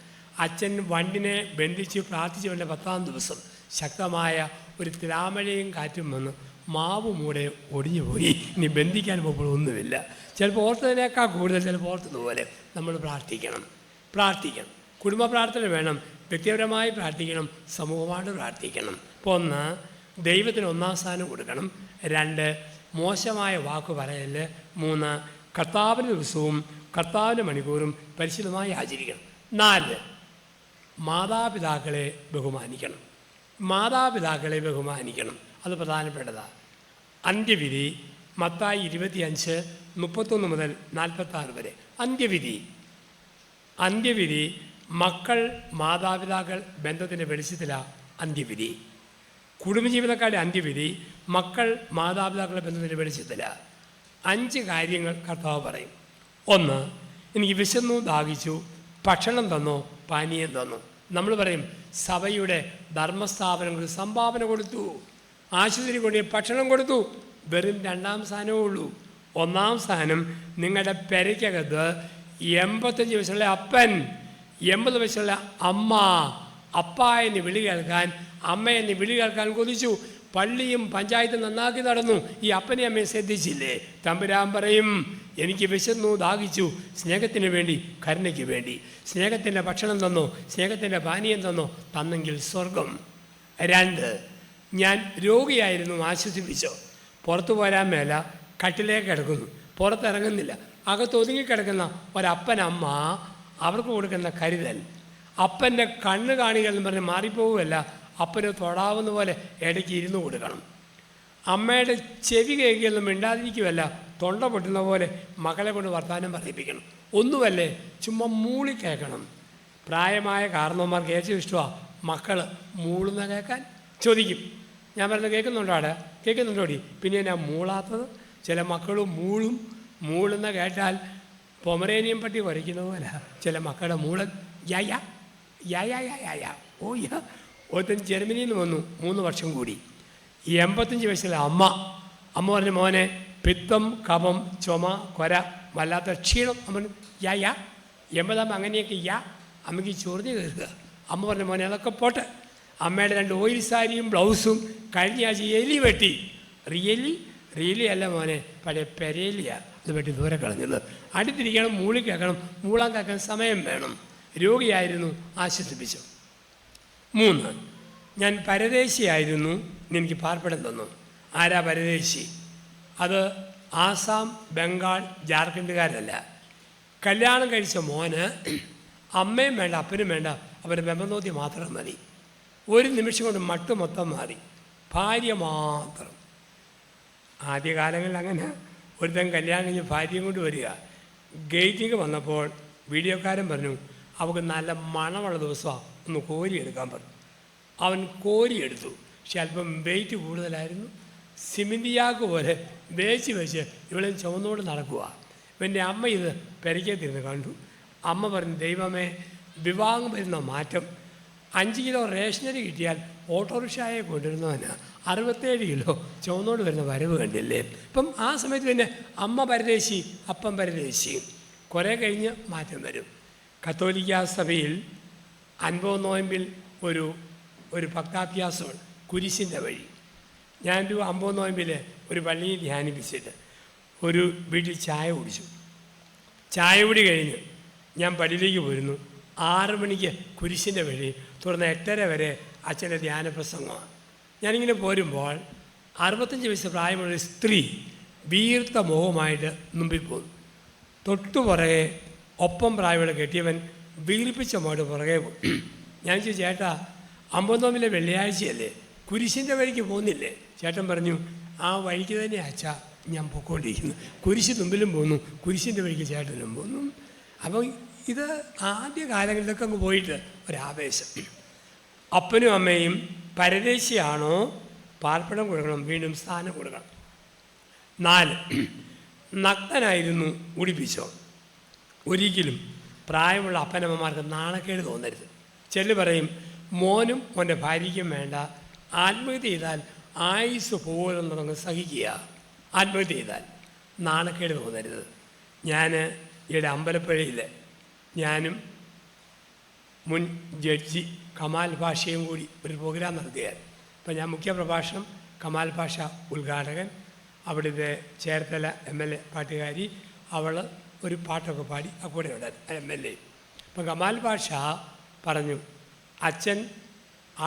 S1: അച്ഛൻ വണ്ടിനെ ബന്ധിച്ച് പ്രാർത്ഥിച്ചവൻ്റെ 10ാം ദിവസം ശക്തമായ ഒരു തിരാമഴയും കാറ്റും വന്ന് മാവ് മൂടെ ഒടിഞ്ഞുപോയി. ഇനി ബന്ധിക്കാൻ പോകുമ്പോൾ ഒന്നുമില്ല. ചിലപ്പോൾ ഓർത്തതിനേക്കാൾ കൂടുതൽ ചിലപ്പോൾ ഓർത്തതുപോലെ നമ്മൾ പ്രാർത്ഥിക്കണം. കുടുംബ പ്രാർത്ഥന വേണം, വ്യക്തിപരമായി പ്രാർത്ഥിക്കണം, സമൂഹമായിട്ട് പ്രാർത്ഥിക്കണം. ഇപ്പോൾ 1, ദൈവത്തിന് 1ാം സ്ഥാനം കൊടുക്കണം. 2, മോശമായ വാക്ക് പറയല്. 3, കർത്താവിൻ്റെ ദിവസവും കർത്താവിൻ്റെ മണിക്കൂറും പരിശുദ്ധമായി ആചരിക്കണം. 4, മാതാപിതാക്കളെ ബഹുമാനിക്കണം. അത് പ്രധാനപ്പെട്ടതാണ്. അന്ത്യവിധി മത്തായി 25:31 മുതൽ 46 വരെ. അന്ത്യവിധി മക്കൾ മാതാപിതാക്കൾ ബന്ധത്തിൻ്റെ വെളിച്ചത്തിലാണ് അന്ത്യവിധി. കുടുംബജീവിതക്കാരുടെ അന്ത്യവിധി മക്കൾ മാതാപിതാക്കളുടെ ബന്ധത്തിൻ്റെ വെളിച്ചത്തിലാണ്. 5 കാര്യങ്ങൾ കർത്താവ് പറയും. 1, എനിക്ക് വിശന്നു ദാഹിച്ചു, ഭക്ഷണം തന്നോ, പാനീയം തന്നോ? നമ്മൾ പറയും സഭയുടെ ധർമ്മസ്ഥാപനങ്ങൾക്ക് സംഭാവന കൊടുത്തു, ആശുപത്രി കൊണ്ട് ഭക്ഷണം കൊടുത്തു. വെറും 2ാം സ്ഥാനമേ ഉള്ളൂ. 1ാം സ്ഥാനം നിങ്ങളുടെ പെരയ്ക്കകത്ത് 85 വയസ്സുള്ള അപ്പൻ, 80 വയസ്സുള്ള അമ്മ, അപ്പ എന്ന് വിളി കേൾക്കാൻ, അമ്മ എന്ന് വിളി കേൾക്കാൻ കൊതിച്ചു. പള്ളിയും പഞ്ചായത്തും നന്നാക്കി നടന്നു. ഈ അപ്പനെ അമ്മയെ ശ്രദ്ധിച്ചില്ലേ? തമ്പുരാൻ പറയും, എനിക്ക് വിശന്നു, ദാഹിച്ചു, സ്നേഹത്തിന് വേണ്ടി, കരുണയ്ക്ക് വേണ്ടി. സ്നേഹത്തിൻ്റെ ഭക്ഷണം തന്നോ, സ്നേഹത്തിൻ്റെ പാനീയം തന്നോ? തന്നെങ്കിൽ സ്വർഗം. 2, ഞാൻ രോഗിയായിരുന്നു, ആശ്വസിപ്പിച്ചോ? പുറത്തു പോരാൻ മേല, കട്ടിലേക്ക് കിടക്കുന്നു, പുറത്തിറങ്ങുന്നില്ല, അകത്ത് ഒതുങ്ങിക്കിടക്കുന്ന ഒരപ്പനമ്മ, അവർക്ക് കൊടുക്കുന്ന കരുതൽ. അപ്പൻ്റെ കണ്ണ് കാണികൾ എന്ന് പറഞ്ഞ് മാറിപ്പോവുകയല്ല, അപ്പന് തൊടാവുന്ന പോലെ ഇടയ്ക്ക് ഇരുന്ന് കൊടുക്കണം. അമ്മയുടെ ചെവി കേൾക്കുകയൊന്നും മിണ്ടാതിരിക്കുമല്ല, തൊണ്ട പൊട്ടുന്ന പോലെ മകളെ കൊണ്ട് വർത്തമാനം പറയിപ്പിക്കണം. ഒന്നുമല്ലേ, ചുമ്മാ മൂളി കേൾക്കണം. പ്രായമായ കാരണവന്മാർക്ക് ഏറ്റവും ഇഷ്ടമാണ് മക്കൾ മൂളുന്ന കേൾക്കാൻ. ചോദിക്കും, ഞാൻ പറയുന്നത് കേൾക്കുന്നുണ്ടോ? അവിടെ കേൾക്കുന്നുണ്ടോടി? പിന്നെ ഞാൻ മൂളാത്തത്? ചില മക്കൾ മൂളുന്ന കേട്ടാൽ പൊമറേനിയൻ പട്ടി കുറയ്ക്കുന്ന പോലെ ചില മക്കളുടെ മൂളൻ. യാ യാ യാ യാ യാ യാ യാ ഓ യാ. ഒരുത്തൻ ജർമ്മനിയിൽ നിന്ന് വന്നു, 3 വർഷം കൂടി. 85 വയസ്സിലെ അമ്മ പറഞ്ഞു, മോനെ പിത്തം, കഫം, ചുമ, കൊര, വല്ലാത്ത ക്ഷീണം. അമ്മ യാ യാ 80 അങ്ങനെയൊക്കെ യാ. അമ്മയ്ക്ക് ചൊറിഞ്ഞ് കയറുക. അമ്മ പറഞ്ഞു, മോനെ അതൊക്കെ പോട്ടെ. അമ്മയുടെ 2 ഓയിൽ സാരിയും ബ്ലൗസും കഴിഞ്ഞ ആഴ്ച എലി വെട്ടി. റിയലി അല്ല മോനെ, പഴയ പെരേലിയാണ് അത് വെട്ടി ദൂരെ കളഞ്ഞത്. അടുത്തിരിക്കണം, മൂളി കേൾക്കണം, മൂളാൻ കേൾക്കാൻ സമയം വേണം. രോഗിയായിരുന്നു, ആശ്വസിപ്പിച്ചു. 3, ഞാൻ പരദേശിയായിരുന്നു, എനിക്ക് പാർപ്പിടം തന്നു. ആരാ പരദേശി? അത് ആസാം, ബംഗാൾ, ജാർഖണ്ഡുകാരല്ല. കല്യാണം കഴിച്ച മോന് അമ്മയും വേണ്ട, അപ്പനും വേണ്ട, അവരുടെ ബന്ധനോത്തി മാത്രം മതി. ഒരു നിമിഷം കൊണ്ട് മട്ട് മൊത്തം മാറി, ഭാര്യ മാത്രം. ആദ്യകാലങ്ങളിൽ അങ്ങനെ ഒരുത്തൻ കല്യാണം കഴിഞ്ഞ് ഭാര്യയും കൊണ്ട് വരിക. ഗേറ്റിങ് വന്നപ്പോൾ വീഡിയോക്കാരൻ പറഞ്ഞു, അവൾക്ക് നല്ല മണമുള്ള ദിവസമാണ്, ഒന്ന് കോരിയെടുക്കാൻ പറഞ്ഞു. അവൻ കോരിയെടുത്തു. പക്ഷെ അല്പം വെയിറ്റ് കൂടുതലായിരുന്നു. സിമിന്തിയാക്ക് പോലെ വെച്ച് ഇവിടെ ചുവന്നോട് നടക്കുക. എൻ്റെ അമ്മ ഇത് പെരയ്ക്കത്തിരുന്ന് കണ്ടു. അമ്മ പറഞ്ഞു, ദൈവമേ, വിവാഹം വരുന്ന മാറ്റം. 5 കിലോ റേഷനറി കിട്ടിയാൽ ഓട്ടോറിക്ഷയെ കൊണ്ടിരുന്നവന് 67 കിലോ ചുവന്നോട് വരുന്ന വരവ് കണ്ടില്ലേ? ഇപ്പം ആ സമയത്ത് പിന്നെ അമ്മ പരദേശി, അപ്പം പരദേശി. കുറേ കഴിഞ്ഞ് മാറ്റം വരും. കത്തോലിക്ക സഭയിൽ 50 നോയമ്പിൽ ഒരു ഭക്താഭ്യാസമാണ്, കുരിശിൻ്റെ വഴി. ഞാനൊരു 50 നോയമ്പിൽ ഒരു പള്ളിയിൽ ധ്യാനിപ്പിച്ചിട്ട് ഒരു വീട്ടിൽ ചായ കുടിച്ചു. ചായ കുടി കഴിഞ്ഞ് ഞാൻ പള്ളിയിലേക്ക് പോയിരുന്നു. 6 മണിക്ക് കുരിശിൻ്റെ വഴി, തുടർന്ന് 8:30 വരെ അച്ഛൻ്റെ ധ്യാന പ്രസംഗമാണ്. ഞാനിങ്ങനെ പോരുമ്പോൾ 65 വയസ്സ് പ്രായമുള്ള സ്ത്രീ വീർത്ത മുഖമായിട്ട് മുമ്പിൽ പോകുന്നു. തൊട്ടു പുറകെ ഒപ്പം പ്രായമുള്ള കെട്ടിയവൻ വീർപ്പിച്ച മോട്ട് പുറകെ പോകും. ഞാൻ ചോദിച്ചു, ചേട്ടാ 50 നോമ്പിലെ വെള്ളിയാഴ്ചയല്ലേ, കുരിശിൻ്റെ വഴിക്ക് പോകുന്നില്ലേ? ചേട്ടൻ പറഞ്ഞു, ആ വഴിക്ക് തന്നെ അച്ഛാ ഞാൻ പൊയ്ക്കൊണ്ടിരിക്കുന്നു. കുരിശ് മുമ്പിലും പോകുന്നു, കുരിശിൻ്റെ വഴിക്ക് ചേട്ടനും പോകുന്നു. അപ്പം ഇത് ആദ്യ കാലങ്ങളിലൊക്കെ അങ്ങ് പോയിട്ട് ഒരാവേശം. അപ്പനും അമ്മയും പരദേശിയാണോ, പാർപ്പിടം കൊടുക്കണം, വീണ്ടും സ്ഥാനം കൊടുക്കണം. 4, നഗ്നനായിരുന്നു, ഉടിപ്പിച്ചോ? ഒരിക്കലും പ്രായമുള്ള അപ്പനമ്മമാർക്ക് നാണക്കേട് തോന്നരുത്. ചെല്ലു പറയും, മോനും മോൻ്റെ ഭാര്യയ്ക്കും വേണ്ട, ആത്മഹത്യ ചെയ്താൽ ആയുസ് പോലും നമുക്ക് സഹിക്കുക. ആത്മഹത്യ ചെയ്താൽ നാണക്കേട് തോന്നരുത്. ഞാൻ ഈയിടെ അമ്പലപ്പുഴയിൽ ഞാനും മുൻ ജഡ്ജി കമാൽ പാഷയും കൂടി ഒരു പ്രോഗ്രാം നടത്തുകയാണ്. അപ്പം ഞാൻ മുഖ്യ പ്രഭാഷണം, കമാൽ പാഷ ഉദ്ഘാടകൻ, അവിടുത്തെ ചേർത്തല MLA പാട്ടുകാരി, അവൾ ഒരു പാട്ടൊക്കെ പാടി ആ കൂടെ ഉണ്ടായിരുന്നു MLA. അപ്പം കമാൽ പാഷ പറഞ്ഞു, അച്ഛൻ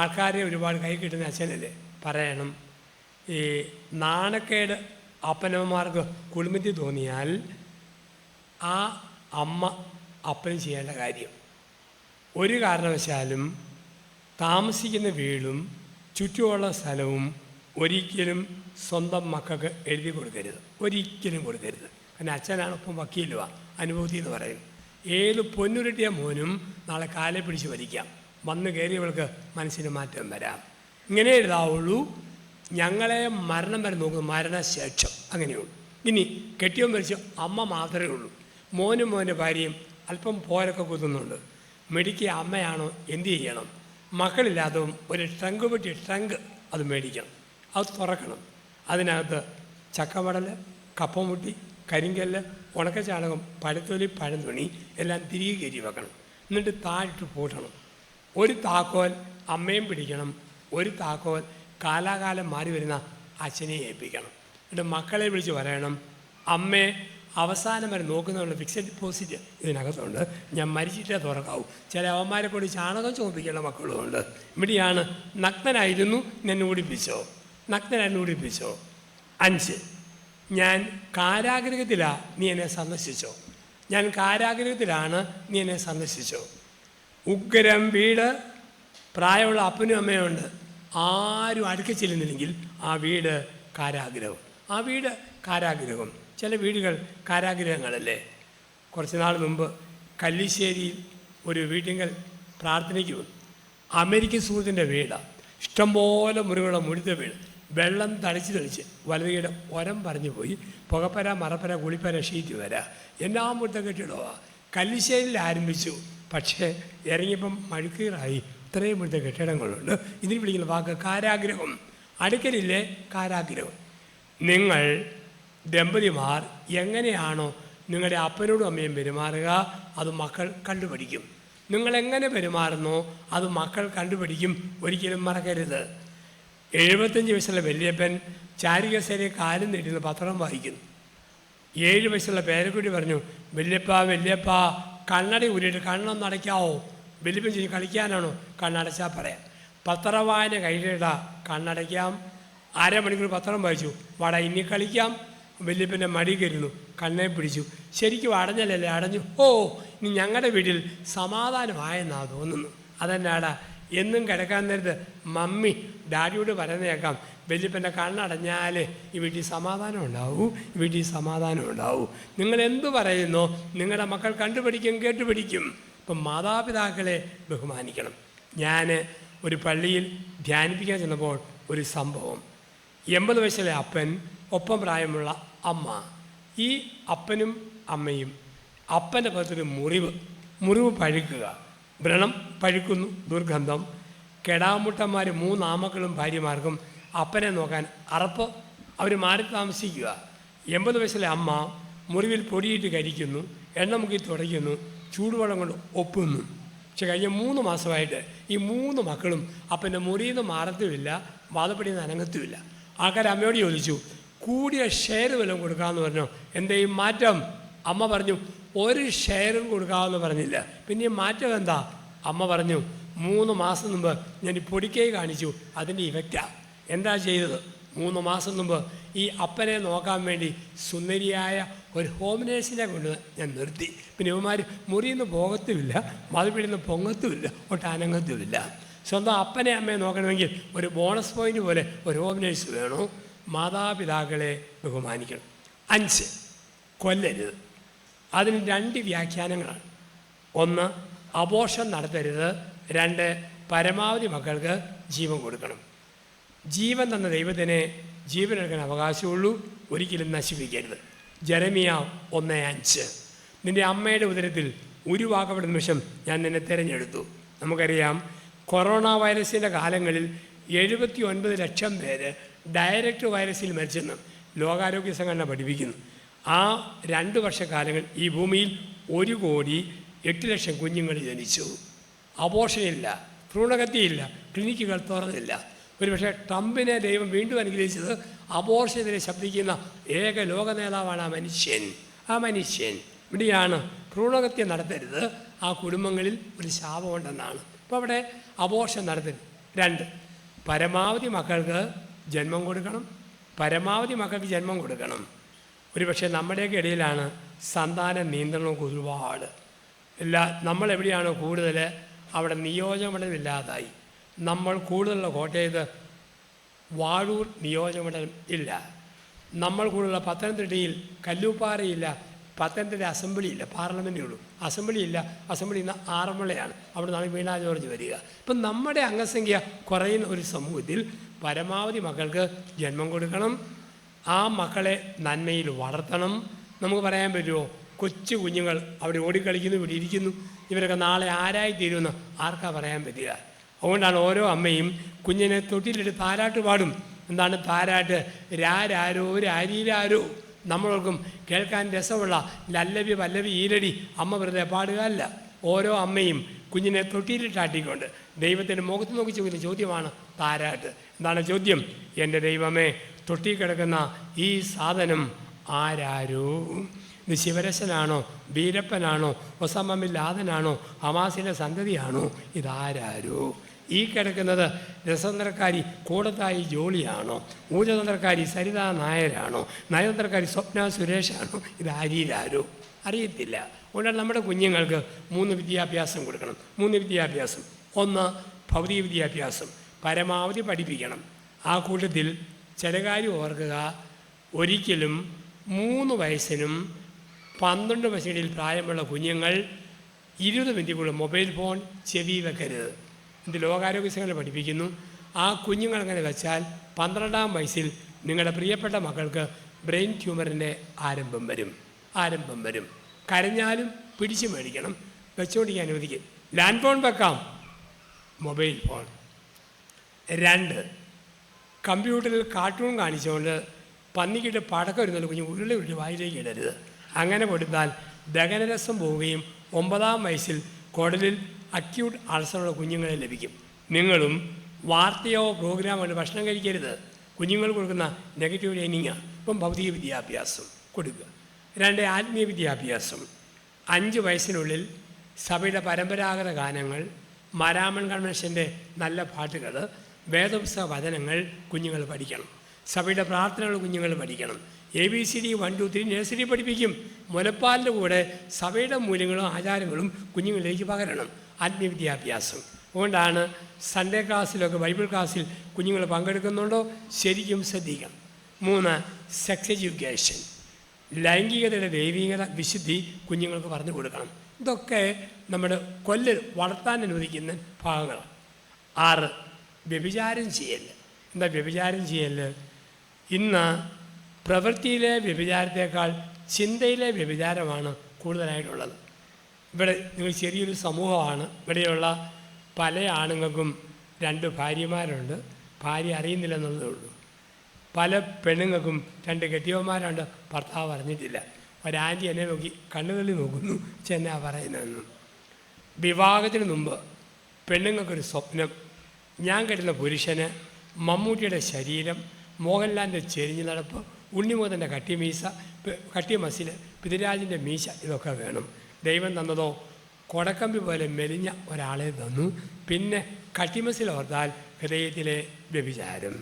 S1: ആൾക്കാരെ ഒരുപാട് കൈ കിട്ടുന്ന അച്ഛനല്ലേ, പറയണം, ഈ നാണക്കേട് അപ്പനമ്മമാർക്ക് കുടുംബത്തിൽ തോന്നിയാൽ ആ അമ്മ അപ്പനും ചെയ്യേണ്ട കാര്യം, ഒരു കാരണവശാലും താമസിക്കുന്ന വീടും ചുറ്റുമുള്ള സ്ഥലവും ഒരിക്കലും സ്വന്തം മക്കൾക്ക് എഴുതി കൊടുക്കരുത്, ഒരിക്കലും കൊടുക്കരുത്. കാരണം അച്ഛനാണ് ഇപ്പം വക്കീലുമാണ്, അനുഭൂതി എന്ന് പറയും. ഏത് പൊന്നുരുട്ടിയ മോനും നാളെ കാലെ പിടിച്ച് വലിക്കാം, വന്ന് കയറിയവൾക്ക് മനസ്സിന് മാറ്റം വരാം. ഇങ്ങനെ എഴുതാവുള്ളൂ. ഞങ്ങളെ മരണം വരെ നോക്കുന്നു, മരണശേഷം അങ്ങനെയുള്ളൂ. ഇനി കെട്ടിയവൻ മരിച്ച അമ്മ മാത്രമേ ഉള്ളൂ. മോനും മോൻ്റെ ഭാര്യയും അല്പം പോരൊക്കെ കുത്തുന്നുണ്ട്. മെഡിക്കുക അമ്മയാണോ എന്ത് ചെയ്യണം? മക്കളില്ലാത്തതും ഒരു ട്രങ്ക് പെട്ടി ട്രങ്ക് അത് മേടിക്കണം, അത് തുറക്കണം. അതിനകത്ത് ചക്കമടൽ, കപ്പമുട്ടി, കരിങ്കല്ല്, ഉണക്കച്ചാണകം, പഴത്തൊലി, പഴംതുണി എല്ലാം തിരികെ കയറ്റി വെക്കണം. എന്നിട്ട് താഴിട്ട് പൂട്ടണം. ഒരു താക്കോൽ അമ്മയും പിടിക്കണം, ഒരു താക്കോൽ കാലാകാലം മാറി വരുന്ന അച്ഛനെ ഏൽപ്പിക്കണം. എന്നിട്ട് മക്കളെ വിളിച്ച് പറയണം, അമ്മയെ അവസാനം വരെ നോക്കുന്നതുകൊണ്ട് ഫിക്സഡ് ഡിപ്പോസിറ്റ് ഇതിനകത്തുണ്ട്, ഞാൻ മരിച്ചിട്ടേ തുറക്കാവൂ. ചില അവന്മാരെ കൊണ്ട് ചാണകം ചോദിപ്പിക്കേണ്ട മക്കളുമുണ്ട്. ഇവിടെയാണ് നഗ്നനായിരുന്നു എന്നെ ഉടിപ്പിച്ചോ, നഗ്നനായിരുന്നു ഉടിപ്പിച്ചോ. 5, ഞാൻ കാരാഗ്രഹത്തിലാണ്, നീ എന്നെ സന്ദർശിച്ചോ. ഞാൻ കാരാഗ്രഹത്തിലാണ്, നീ എന്നെ സന്ദർശിച്ചോ. ഉഗ്രം വീട്, പ്രായമുള്ള അപ്പനും അമ്മയും ഉണ്ട്, ആരും അടുക്ക ചെല്ലുന്നില്ലെങ്കിൽ ആ വീട് കാരാഗ്രഹം. ആ വീട് കാരാഗ്രഹം. ചില വീടുകൾ കാരാഗ്രഹങ്ങളല്ലേ. കുറച്ച് നാൾ മുമ്പ് കല്ലിശ്ശേരിയിൽ ഒരു വീട്ടിങ്കൽ പ്രാർത്ഥനയ്ക്ക് വന്നു. അമേരിക്കൻ സുഹൃത്തിൻ്റെ വീടാണ്. ഇഷ്ടംപോലെ മുറികളുടെ മുഴുത്ത വീട്. വെള്ളം തളിച്ച് വലതുകയുടെ ഒരം പറഞ്ഞു പോയി. പുകപ്പര, മറപ്പര, കുളിപ്പര, ഷീറ്റ് വര എല്ലാം മുഴുത്ത കെട്ടിടമാണ്. കല്ലിശ്ശേരിയിൽ ആരംഭിച്ചു, പക്ഷേ ഇറങ്ങിയപ്പം മഴുക്കീറായി. ഇത്രയും മുഴുത്ത കെട്ടിടങ്ങളുണ്ട്. ഇതിന് വിളിക്കുന്ന വാക്ക് കാരാഗ്രഹം. അടുക്കലില്ലേ കാരാഗ്രഹം. നിങ്ങൾ ദമ്പതിമാർ എങ്ങനെയാണോ നിങ്ങളുടെ അപ്പനോടും അമ്മയും പെരുമാറുക, അത് മക്കൾ കണ്ടുപിടിക്കും. നിങ്ങളെങ്ങനെ പെരുമാറുന്നോ അത് മക്കൾ കണ്ടുപിടിക്കും. ഒരിക്കലും മറക്കരുത്. 75 വയസ്സുള്ള വല്യപ്പൻ ചാരികസേരയെ കാലും നീട്ടുന്ന പത്രം വായിക്കുന്നു. 7 വയസ്സുള്ള പേരക്കുട്ടി പറഞ്ഞു, വല്യപ്പ കണ്ണട ഊരിയിട്ട് കണ്ണൊന്ന് അടയ്ക്കാവോ? വല്യപ്പൻ ചെയ്ത് കളിക്കാനാണോ? കണ്ണടച്ചാൽ പറയാം. പത്രവായന കയ്യിലിടാ, കണ്ണടയ്ക്കാം. അരമണിക്കൂർ പത്രം വായിച്ചു, വട ഇനി കളിക്കാം. വല്യപ്പൻ്റെ മടി കയറുന്നു, കണ്ണെ പിടിച്ചു. ശരിക്കും അടഞ്ഞല്ലേ? അടഞ്ഞു. ഓ, ഇനി ഞങ്ങളുടെ വീട്ടിൽ സമാധാനമായെന്നാണ് തോന്നുന്നു. അതെന്നാടാ? എന്നും കിടക്കാൻ നേരത്ത് മമ്മി ഡാഡിയോട് പറയുന്നേക്കാം, വല്യപ്പൻ്റെ കണ്ണടഞ്ഞാൽ ഈ വീട്ടിൽ സമാധാനം ഉണ്ടാവൂ, ഈ വീട്ടിൽ സമാധാനം ഉണ്ടാവൂ. നിങ്ങളെന്തു പറയുന്നോ നിങ്ങളുടെ മക്കൾ കണ്ടുപിടിക്കും, കേട്ടുപിടിക്കും. ഇപ്പം മാതാപിതാക്കളെ ബഹുമാനിക്കണം. ഞാൻ ഒരു പള്ളിയിൽ ധ്യാനിപ്പിക്കാൻ ചെന്നപ്പോൾ ഒരു സംഭവം. 80 വയസ്സിലെ അപ്പൻ, ഒപ്പം പ്രായമുള്ള അമ്മ. ഈ അപ്പനും അമ്മയും, അപ്പൻ്റെ പുറത്തൊരു മുറിവ് പഴുക്കുക, വ്രണം പഴുക്കുന്നു, ദുർഗന്ധം. കെടാമുട്ടന്മാർ 3 ആമക്കളും ഭാര്യമാർക്കും അപ്പനെ നോക്കാൻ അറപ്പ്. അവർ മാറി താമസിക്കുക. 80 വയസ്സിലെ അമ്മ മുറിവിൽ പൊടിയിട്ട് കരിക്കുന്നു, എണ്ണ മുക്കി തുടയ്ക്കുന്നു, ചൂടുവെള്ളം കൊണ്ട് ഒപ്പുന്നു. പക്ഷെ കഴിഞ്ഞ 3 മാസമായിട്ട് ഈ 3 മക്കളും അപ്പൻ്റെ മുറിയിൽ നിന്ന് മാറത്തുമില്ല, വാദപ്പടിയിൽ നിന്ന് അനങ്ങത്തുമില്ല. ആൾക്കാർ അമ്മയോട് ചോദിച്ചു, കൂടിയ ഷെയർ വല്ലതും കൊടുക്കാമെന്ന് പറഞ്ഞു. എന്തെയും മാറ്റം? അമ്മ പറഞ്ഞു, ഒരു ഷെയറും കൊടുക്കാമെന്ന് പറഞ്ഞില്ല. പിന്നെ ഈ മാറ്റം എന്താ? അമ്മ പറഞ്ഞു, 3 മാസം മുമ്പ് ഞാൻ ഈ പൊടിക്കൈ കാണിച്ചു, അതിൻ്റെ ഇഫക്റ്റാണ്. എന്താ ചെയ്തത്? 3 മാസം മുമ്പ് ഈ അപ്പനെ നോക്കാൻ വേണ്ടി സുന്ദരിയായ ഒരു ഹോം നേഴ്സിനെ കൊണ്ട് ഞാൻ നിർത്തി. പിന്നെ ഇവന്മാർ മുറിയിൽ നിന്ന് പോകത്തുമില്ല, മതിപ്പിടിയിൽ നിന്ന് പൊങ്ങത്തുമില്ല, ഒട്ടനങ്ങത്തുമില്ല. സ്വന്തം അപ്പനെ അമ്മയെ നോക്കണമെങ്കിൽ ഒരു ബോണസ് പോയിൻ്റ് പോലെ ഒരു ഹോം നേഴ്സ് വേണോ? മാതാപിതാക്കളെ ബഹുമാനിക്കണം. 5, കൊല്ലരുത്. അതിന് 2 വ്യാഖ്യാനങ്ങളാണ്. 1, അബോർഷൻ നടത്തരുത്. 2, പരമാവധി മക്കൾക്ക് ജീവൻ കൊടുക്കണം. ജീവൻ തന്ന ദൈവത്തിനെ ജീവനെടുക്കാൻ അവകാശമുള്ളൂ, ഒരിക്കലും നശിപ്പിക്കരുത്. ജെറമിയ 1:5. നിൻ്റെ അമ്മയുടെ ഉദരത്തിൽ ഉരുവാക്കപ്പെടുന്ന നിമിഷം ഞാൻ നിന്നെ തിരഞ്ഞെടുത്തു. നമുക്കറിയാം, കൊറോണ വൈറസിൻ്റെ കാലങ്ങളിൽ 79 ലക്ഷം പേര് ഡയറക്റ്റ് വൈറസിൽ മരിച്ചെന്ന് ലോകാരോഗ്യ സംഘടന പഠിപ്പിക്കുന്നു. ആ 2 വർഷക്കാലങ്ങൾ ഈ ഭൂമിയിൽ 1,08,00,000 കുഞ്ഞുങ്ങൾ ജനിച്ചു. അബോർഷനില്ല, ഭ്രൂണഹത്യയില്ല, ക്ലിനിക്കുകൾ തുറന്നില്ല. ഒരുപക്ഷെ ട്രംപിനെ ദൈവം വീണ്ടും അനുഗ്രഹിച്ചത് അബോർഷനെതിരെ ശബ്ദിക്കുന്ന ഏക ലോക നേതാവാണ് ആ മനുഷ്യൻ. ഇവിടെയാണ് ഭ്രൂണഹത്യ നടത്തരുത്, ആ കുടുംബങ്ങളിൽ ഒരു ശാപമുണ്ടെന്നാണ്. അപ്പോൾ അവിടെ അബോർഷൻ നടത്തരുത്. 2, പരമാവധി മക്കൾക്ക് ജന്മം കൊടുക്കണം. ഒരുപക്ഷെ നമ്മുടെയൊക്കെ ഇടയിലാണ് സന്താന നിയന്ത്രണമൊക്കെ ഒരുപാട്. നമ്മളെവിടെയാണോ കൂടുതൽ അവിടെ നിയോജകമണ്ഡലമില്ലാതായി. നമ്മൾ കൂടുതലുള്ള കോട്ടയത്ത് വാഴൂർ നിയോജകമണ്ഡലം ഇല്ല. നമ്മൾ കൂടുതലുള്ള പത്തനംതിട്ടയിൽ കല്ലൂപ്പാറയില്ല, പത്തനംതിട്ട അസംബ്ലി ഇല്ല, പാർലമെൻറ്റേ ഉള്ളൂ. അസംബ്ലി ഇല്ല, അസംബ്ലി ഇന്ന് ആറന്മുളയാണ്, അവിടെ നിന്നാണ് വീണ ജോർജ് വരിക. ഇപ്പം നമ്മുടെ അംഗസംഖ്യ കുറയുന്ന ഒരു സമൂഹത്തിൽ പരമാവധി മക്കൾക്ക് ജന്മം കൊടുക്കണം. ആ മക്കളെ നന്മയിൽ വളർത്തണം. നമുക്ക് പറയാൻ പറ്റുമോ കൊച്ചു കുഞ്ഞുങ്ങൾ അവിടെ ഓടിക്കളിക്കുന്നു, ഇവിടെ ഇരിക്കുന്നു. ഇവരൊക്കെ നാളെ ആരായി തീരുമെന്ന് ആർക്കാ പറയാൻ പറ്റുക? അതുകൊണ്ടാണ് ഓരോ അമ്മയും കുഞ്ഞിനെ തൊട്ടിലിട്ട് താരാട്ട് പാടും. എന്താണ് താരാട്ട്? രാരോ രാരീരാരോ. നമ്മളോർക്കും കേൾക്കാൻ രസമുള്ള ലല്ലവി പല്ലവി ഈരടി അമ്മ വെറുതെ പാടുക അല്ല. ഓരോ അമ്മയും കുഞ്ഞിനെ തൊട്ടിയിലിട്ടാട്ടിക്കൊണ്ട് ദൈവത്തിൻ്റെ മുഖത്ത് നോക്കി ചോദിക്കുന്ന ചോദ്യമാണ് താരാട്ട്. എന്താണ് ചോദ്യം? എൻ്റെ ദൈവമേ, തൊട്ടി കിടക്കുന്ന ഈ സാധനം ആരാരോ? ഇത് ശിവരശനാണോ, ബീരപ്പനാണോ, ഒസാമ ബിൻ ലാദനാണോ, ഹമാസിൻ്റെ സന്തതിയാണോ? ഇതാരാരോ? ഈ കിടക്കുന്നത് രസതന്ത്രക്കാരി കൂടത്തായി ജോളിയാണോ, ഊർജതന്ത്രക്കാരി സരിതാ നായരാണോ, നയതന്ത്രക്കാരി സ്വപ്ന സുരേഷാണോ? ഇതാരീരാരോ? അറിയത്തില്ല. അതുകൊണ്ടാണ് നമ്മുടെ കുഞ്ഞുങ്ങൾക്ക് 3 വിദ്യാഭ്യാസം കൊടുക്കണം. 3 വിദ്യാഭ്യാസം. 1 ഭൗതിക വിദ്യാഭ്യാസം, പരമാവധി പഠിപ്പിക്കണം. ആ കൂട്ടത്തിൽ ചില കാര്യം ഓർക്കുക, ഒരിക്കലും 3 വയസ്സിനും 12 വയസ്സിനിടയിൽ പ്രായമുള്ള കുഞ്ഞുങ്ങൾ 20 മിനിറ്റ് കൂടുതൽ മൊബൈൽ ഫോൺ ചെവി വെക്കരുത്. ഇത് ലോകാരോഗ്യ സംഘടന പഠിപ്പിക്കുന്നു. ആ കുഞ്ഞുങ്ങൾ അങ്ങനെ വെച്ചാൽ 12ാം വയസ്സിൽ നിങ്ങളുടെ പ്രിയപ്പെട്ട മക്കൾക്ക് ബ്രെയിൻ ട്യൂമറിൻ്റെ ആരംഭം വരും. കരഞ്ഞാലും പിടിച്ചു മേടിക്കണം, വെച്ചുകൊണ്ടിരിക്കാൻ അനുവദിക്കും. ലാൻഡ് ഫോൺ വെക്കാം, മൊബൈൽ ഫോൺ. 2 കമ്പ്യൂട്ടറിൽ കാർട്ടൂൺ കാണിച്ചുകൊണ്ട് പന്നിക്കിട്ട് പടക്കം വരുന്നല്ലോ കുഞ്ഞ് ഉരുളി വായിലേക്ക് ഇടരുത്. അങ്ങനെ കൊടുത്താൽ ദഹനരസം പോവുകയും 9ാം വയസ്സിൽ കുടലിൽ അക്യൂട്ട് അൾസറുള്ള കുഞ്ഞുങ്ങളെ ലഭിക്കും. നിങ്ങളും വാർത്തയോ പ്രോഗ്രാമോ ഭക്ഷണം കഴിക്കരുത്. കുഞ്ഞുങ്ങൾ കൊടുക്കുന്ന നെഗറ്റീവ് ട്രെയിനിങ്ങാണ്. ഇപ്പം ഭൗതിക വിദ്യാഭ്യാസം കൊടുക്കുക. 2 ആത്മീയ വിദ്യാഭ്യാസം. 5 വയസ്സിനുള്ളിൽ സഭയുടെ പരമ്പരാഗത ഗാനങ്ങൾ, മരാമൺ കൺവെൻഷൻ്റെ നല്ല പാട്ടുകൾ, വേദപുസ്തക വചനങ്ങൾ കുഞ്ഞുങ്ങൾ പഠിക്കണം. സഭയുടെ പ്രാർത്ഥനകൾ കുഞ്ഞുങ്ങൾ പഠിക്കണം. ABCD 1 2 3 നഴ്സറി പഠിപ്പിക്കും. മുലപ്പാലിൻ്റെ കൂടെ സഭയുടെ മൂല്യങ്ങളും ആചാരങ്ങളും കുഞ്ഞുങ്ങളിലേക്ക് പകരണം. ആത്മീയ വിദ്യാഭ്യാസം. അതുകൊണ്ടാണ് സൺഡേ ക്ലാസ്സിലൊക്കെ ബൈബിൾ ക്ലാസ്സിൽ കുഞ്ഞുങ്ങൾ പങ്കെടുക്കുന്നുണ്ടോ ശരിക്കും ശ്രദ്ധിക്കണം. 3 സെക്സ് എഡ്യൂക്കേഷൻ, ലൈംഗികതയുടെ ദൈവികത, വിശുദ്ധി കുഞ്ഞുങ്ങൾക്ക് പറഞ്ഞു കൊടുക്കണം. ഇതൊക്കെ നമ്മുടെ വളർത്താൻ അനുവദിക്കുന്ന ഭാഗങ്ങളാണ്. 6 വ്യഭിചാരം ചെയ്യൽ. എന്താ വ്യഭിചാരം ചെയ്യൽ? ഇന്ന് പ്രവൃത്തിയിലെ വ്യഭിചാരത്തേക്കാൾ ചിന്തയിലെ വ്യഭിചാരമാണ് കൂടുതലായിട്ടുള്ളത്. ഇവിടെ നിങ്ങൾ ചെറിയൊരു സമൂഹമാണ്. ഇവിടെയുള്ള പല ആണുങ്ങൾക്കും 2 ഭാര്യമാരുണ്ട്, ഭാര്യ അറിയുന്നില്ലെന്നുള്ളതേ ഉള്ളൂ. പല പെണ്ണുങ്ങൾക്കും 2 കെട്ടിയവന്മാരുണ്ട്, ഭർത്താവ് അറിഞ്ഞിട്ടില്ല. ഒരാൻറ്റി എന്നെ നോക്കി കണ്ണുകളിൽ നോക്കുന്നു, ചെന്നാ പറയുന്നതെന്ന്. വിവാഹത്തിന് മുമ്പ് പെണ്ണുങ്ങൾക്കൊരു സ്വപ്നം, ഞാൻ കെട്ടുന്ന പുരുഷന് മമ്മൂട്ടിയുടെ ശരീരം, മോഹൻലാലിൻ്റെ ചെരിഞ്ഞ് നടപ്പ്, ഉണ്ണിമുഖത്തിൻ്റെ കട്ടിയ മസിൽ, പിതിരാജിൻ്റെ മീശ, ഇതൊക്കെ വേണം. ദൈവം തന്നതോ കൊടക്കമ്പി പോലെ മെലിഞ്ഞ ഒരാളെ തന്നു. പിന്നെ കട്ടിമസിൽ ഓർത്താൽ ഹൃദയത്തിലെ വ്യഭിചാരം.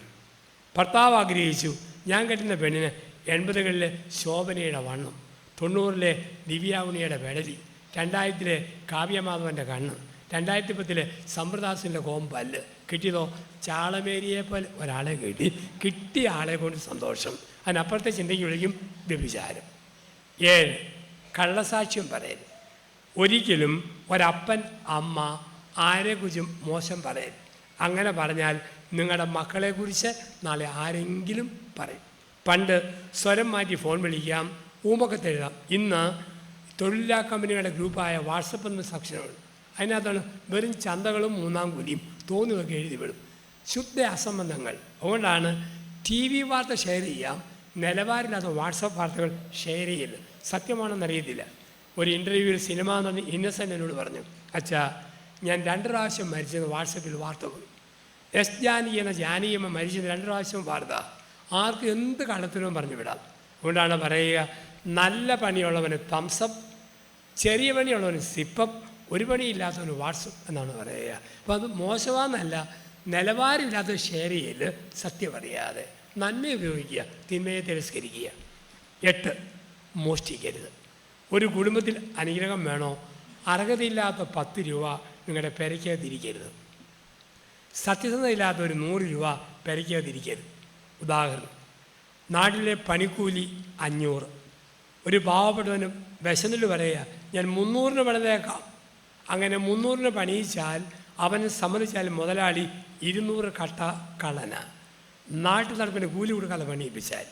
S1: ഭർത്താവ് ആഗ്രഹിച്ചു, ഞാൻ കെട്ടുന്ന പെണ്ണിന് 80കളിലെ ശോഭനയുടെ വണ്ണം, 90ലെ ദിവ്യാവുണിയുടെ വെടലി, 2000ലെ കാവ്യമാധവൻ്റെ കണ്ണ്, 2010ലെ സമ്പ്രദാസിൻ്റെ കോമ്പല്ല്. കിട്ടിയതോ ചാളമേരിയെ പോലെ ഒരാളെ കിട്ടിയ ആളെ കൊണ്ട് സന്തോഷം. അതിനപ്പുറത്തെ ചിന്തയ്ക്ക് വിളിക്കും വ്യഭിചാരം. 7 കള്ളസാക്ഷ്യം പറയൽ. ഒരിക്കലും ഒരപ്പൻ അമ്മ ആരെക്കുറിച്ചും മോശം പറയൽ. അങ്ങനെ പറഞ്ഞാൽ നിങ്ങളുടെ മക്കളെക്കുറിച്ച് നാളെ ആരെങ്കിലും പറയും. പണ്ട് സ്വരം മാറ്റി ഫോൺ വിളിക്കാം, ഊമൊക്കത്ത് എഴുതാം. ഇന്ന് തൊഴിലാ കമ്പനികളുടെ ഗ്രൂപ്പായ വാട്സപ്പ് എന്ന സെക്ഷനുണ്ട്. അതിനകത്താണ് വെറും ചന്തകളും 3-ാം കൂലിയും തോന്നുന്നതൊക്കെ എഴുതി വിടും. ശുദ്ധ അസംബന്ധങ്ങൾ. അതുകൊണ്ടാണ് TV വാർത്ത ഷെയർ ചെയ്യാം, നിലവാരമില്ലാത്ത വാട്സപ്പ് വാർത്തകൾ ഷെയർ ചെയ്യില്ല. സത്യമാണെന്നറിയത്തില്ല. ഒരു ഇൻ്റർവ്യൂവിൽ സിനിമ എന്ന് ഇന്നസെൻ്റ് എന്നോട് പറഞ്ഞു, അച്ഛാ ഞാൻ 2 പ്രാവശ്യം മരിച്ചെന്ന് വാട്സപ്പിൽ വാർത്ത പോയി. എസ് ജാനകി എന്ന ജാനകിയമ്മ മരിച്ചത് 2 പ്രാവശ്യം വാർത്ത. ആർക്കും എന്ത് കള്ളത്തിനും പറഞ്ഞു വിടാം. അതുകൊണ്ടാണ് പറയുക, നല്ല പണിയുള്ളവന് തംസപ്പ്, ചെറിയ പണിയുള്ളവന് സിപ്പപ്പ്, ഒരു പണിയില്ലാത്തവന് വാട്സപ്പ് എന്നാണ് പറയുക. അപ്പോൾ അത് മോശമാണെന്നല്ല, നിലവാരമില്ലാത്തത് ഷെയർ ചെയ്യൽ, സത്യം അറിയാതെ നന്മ ഉപയോഗിക്കുക, തിന്മയെ തിരസ്കരിക്കുക. 8 മോഷ്ടിക്കരുത്. ഒരു കുടുംബത്തിൽ അനുഗ്രഹം വേണോ, അർഹതയില്ലാത്ത 10 രൂപ നിങ്ങളുടെ പെരയ്ക്കകത്തിരിക്കരുത്. സത്യസന്ധതയില്ലാത്ത ഒരു 100 രൂപ പെരയ്ക്കകത്തിരിക്കരുത്. ഉദാഹരണം, നാട്ടിലെ പണിക്കൂലി 500. ഒരു പാവപ്പെട്ടവന് വിശന്നിട്ട് പറയുക, ഞാൻ 300-ന് പണിതേക്കാം. അങ്ങനെ 300-ന് പണിയിച്ചാൽ അവനെ സമ്മതിച്ചാൽ മുതലാളി 200 കട്ട കള്ളന. നാട്ടു നടപ്പിന് കൂലി കൊടുക്കാതെ പണിയിപ്പിച്ചാൽ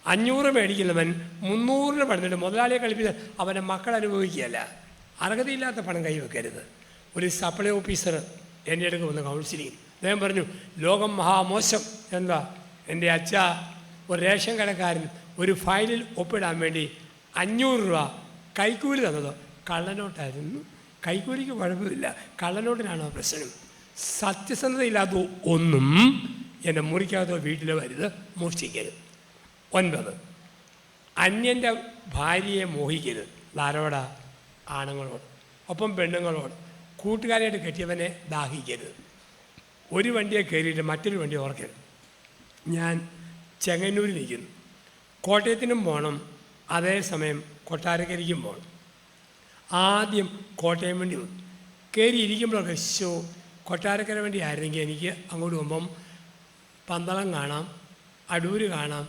S1: 500 മേടിക്കുന്നവൻ 300 പണിതിട്ട് മുതലാളിയെ കളിപ്പിച്ച് അവൻ്റെ മക്കൾ അനുഭവിക്കുകയല്ല. അർഹതയില്ലാത്ത പണം കൈവെക്കരുത്. ഒരു സപ്ലൈ ഓഫീസർ എൻ്റെ അടുക്ക് വന്ന് കൗൺസിലിംഗ്. അദ്ദേഹം പറഞ്ഞു, ലോകം മഹാമോശം. എന്താ? എൻ്റെ അച്ഛ ഒരു റേഷൻ കടക്കാരൻ ഒരു ഫയലിൽ ഒപ്പിടാൻ വേണ്ടി 500 രൂപ കൈക്കൂലി തന്നത് കള്ളനോട്ടായിരുന്നു. കൈക്കൂലിക്ക് കുഴപ്പമില്ല, കള്ളനോട്ടിനാണോ പ്രശ്നം? സത്യസന്ധതയില്ലാത്ത ഒന്നും എൻ്റെ മുറിക്കകത്തോ വീട്ടിലോ വരുത്, മോഷ്ടിക്കരുത്. 9, അന്യൻ്റെ ഭാര്യയെ മോഹിക്കരുത്. ധാരോടാ? ആണുങ്ങളോട്, ഒപ്പം പെണ്ണുങ്ങളോട്. കൂട്ടുകാരായിട്ട് കെട്ടിയവനെ ദാഹിക്കരുത്. ഒരു വണ്ടിയെ കയറിയിട്ട് മറ്റൊരു വണ്ടി ഓർക്കരുത്. ഞാൻ ചെങ്ങന്നൂരിൽ നിൽക്കുന്നു, കോട്ടയത്തിനും പോകണം, അതേസമയം കൊട്ടാരക്കരിക്കും പോകണം. ആദ്യം കോട്ടയം വണ്ടി വന്നു. കയറിയിരിക്കുമ്പോഴൊക്കെ കൊട്ടാരക്കര വണ്ടി ആയിരുന്നെങ്കിൽ എനിക്ക് അങ്ങോട്ട് പോകുമ്പം പന്തളം കാണാം, അടൂർ കാണാം,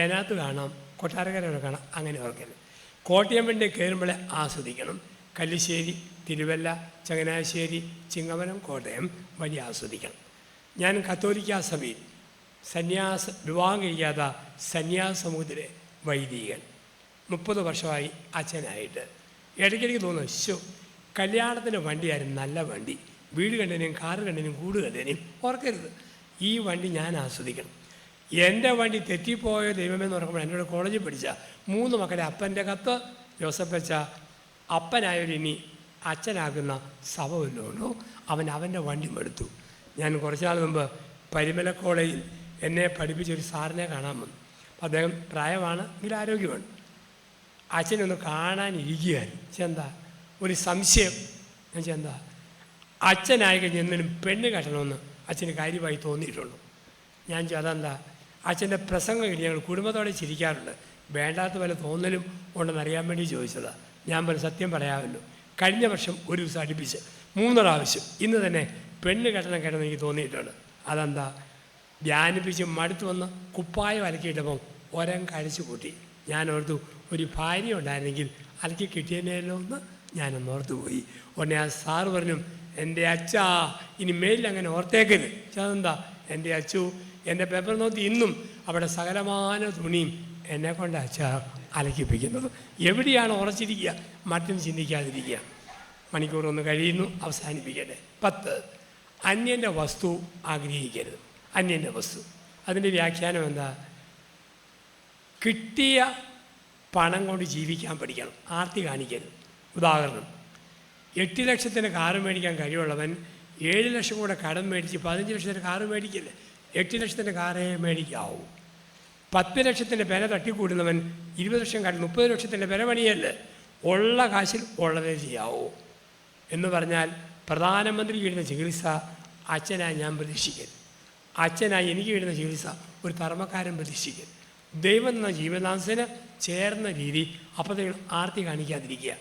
S1: ഏനാത്ത് കാണാം, കൊട്ടാരക്കര വരെ കാണാം. അങ്ങനെ ഓർക്കരുത്. കോട്ടയം വണ്ടി കയറുമ്പോഴേ ആസ്വദിക്കണം. കല്ലിശ്ശേരി, തിരുവല്ല, ചങ്ങനാശ്ശേരി, ചിങ്ങവനം, കോട്ടയം വഴി ആസ്വദിക്കണം. ഞാൻ കത്തോലിക്കാ സഭയിൽ വിവാഹം കഴിക്കാത്ത സന്യാസ സമൂഹത്തിലെ വൈദികൻ, 30 വർഷമായി അച്ഛനായിട്ട്. ഇടയ്ക്കിടയ്ക്ക് തോന്നുന്നു, കല്യാണത്തിൻ്റെ വണ്ടിയായിരുന്നു നല്ല വണ്ടി. വീട് കണ്ടതിനും കാറ് കണ്ടതിനും കൂട് കണ്ടതിനും ഓർക്കരുത്. ഈ വണ്ടി ഞാൻ ആസ്വദിക്കണം. എൻ്റെ വണ്ടി തെറ്റിപ്പോയ ദൈവമെന്ന് ഓർക്കുമ്പോൾ എന്നോട് കോളേജിൽ പഠിച്ച 3 മക്കളെ അപ്പൻ്റെ കത്ത് ജോസഫ് അച്ഛ, അപ്പനായൊരിനി അച്ഛനാകുന്ന സഭ വല്ലതുകൊണ്ടോ? അവൻ്റെ വണ്ടി എടുത്തു. ഞാൻ കുറച്ച് നാൾ മുമ്പ് പരിമല കോളേജിൽ എന്നെ പഠിപ്പിച്ചൊരു സാറിനെ കാണാൻ വന്നു. അപ്പോൾ അദ്ദേഹം പ്രായമാണ്, എങ്കിലും ആരോഗ്യമാണ്. അച്ഛനൊന്ന് കാണാനിരിക്കുകയായിരുന്നു. ചെന്താ ഒരു സംശയം. ഞാൻ ചെന്താ അച്ഛനായി കഴിഞ്ഞ് എന്തിനും പെണ്ണ് കെട്ടണമെന്ന് അച്ഛന് കാര്യമായി തോന്നിയിട്ടുള്ളൂ. ഞാൻ അതെന്താ? അച്ഛൻ്റെ പ്രസംഗം കഴിഞ്ഞ് ഞങ്ങൾ കുടുംബത്തോടെ ചിരിക്കാറുണ്ട്. വേണ്ടാത്ത വല്ല തോന്നലും ഉണ്ടെന്നറിയാൻ വേണ്ടി ചോദിച്ചതാണ്. ഞാൻ പറഞ്ഞു, സത്യം പറയാമല്ലോ, കഴിഞ്ഞ വർഷം ഒരു ദിവസം അടുപ്പിച്ച് 3 പ്രാവശ്യം ഇന്ന് തന്നെ പെണ്ണ് കെട്ടണമെന്ന് എനിക്ക് തോന്നിയിട്ടുണ്ട്. അതെന്താ? ധ്യാനിപ്പിച്ച് മടുത്ത് വന്ന് കുപ്പായം അലക്കിയിട്ടപ്പം കഴിച്ചു കൂട്ടി. ഞാൻ ഓർത്തു, ഒരു ഭാര്യ ഉണ്ടായിരുന്നെങ്കിൽ അലക്കി കിട്ടിയതിനല്ലോ എന്ന് ഞാനൊന്ന് ഓർത്തു പോയി. ഉടനെ ആ സാറ് പറഞ്ഞു, എൻ്റെ അച്ഛാ ഇനി മേലിൽ അങ്ങനെ ഓർത്തേക്കരുത്. അതെന്താ? എൻ്റെ അച്ചു എൻ്റെ പേപ്പർ നോക്കി ഇന്നും അവിടെ സകലമാന തുണിയും എന്നെക്കൊണ്ട് അച്ഛാ അലക്കിപ്പിക്കുന്നത്. എവിടെയാണ് ഉറച്ചിരിക്കുക? മറ്റും ചിന്തിക്കാതിരിക്കുക. മണിക്കൂറൊന്ന് കഴിയുന്നു, അവസാനിപ്പിക്കട്ടെ. 10, അന്യൻ്റെ വസ്തു ആഗ്രഹിക്കരുത്. അന്യൻ്റെ വസ്തു, അതിൻ്റെ വ്യാഖ്യാനം എന്താ? കിട്ടിയ പണം കൊണ്ട് ജീവിക്കാൻ പഠിക്കണം, ആർത്തി കാണിക്കരുത്. ഉദാഹരണം, 8 ലക്ഷത്തിന് കാറ് മേടിക്കാൻ കഴിവുള്ളവൻ 7 ലക്ഷം കൂടെ കടം മേടിച്ച് 15 ലക്ഷത്തിന് കാറ് മേടിക്കില്ല. 8 ലക്ഷത്തിൻ്റെ കാറേ മേടിക്കാവൂ. 10 ലക്ഷത്തിൻ്റെ വില തട്ടിക്കൂടുന്നവൻ 20 ലക്ഷം കാട്ടി 30 ലക്ഷത്തിൻ്റെ വില പണിയല്ലേ. ഉള്ള കാശിൽ ഉള്ളതേ ചെയ്യാവൂ. എന്ന് പറഞ്ഞാൽ പ്രധാനമന്ത്രി കിട്ടുന്ന ചികിത്സ അച്ഛനായി ഞാൻ പ്രതീക്ഷിക്കരുത്. അച്ഛനായി എനിക്ക് കിട്ടുന്ന ചികിത്സ ഒരു തർമ്മക്കാരൻ പ്രതീക്ഷിക്കരുത്. ദൈവം എന്ന ജീവദാസന് ചേർന്ന രീതി അപ്പോഴത്തേക്കും ആർത്തി കാണിക്കാതിരിക്കുക.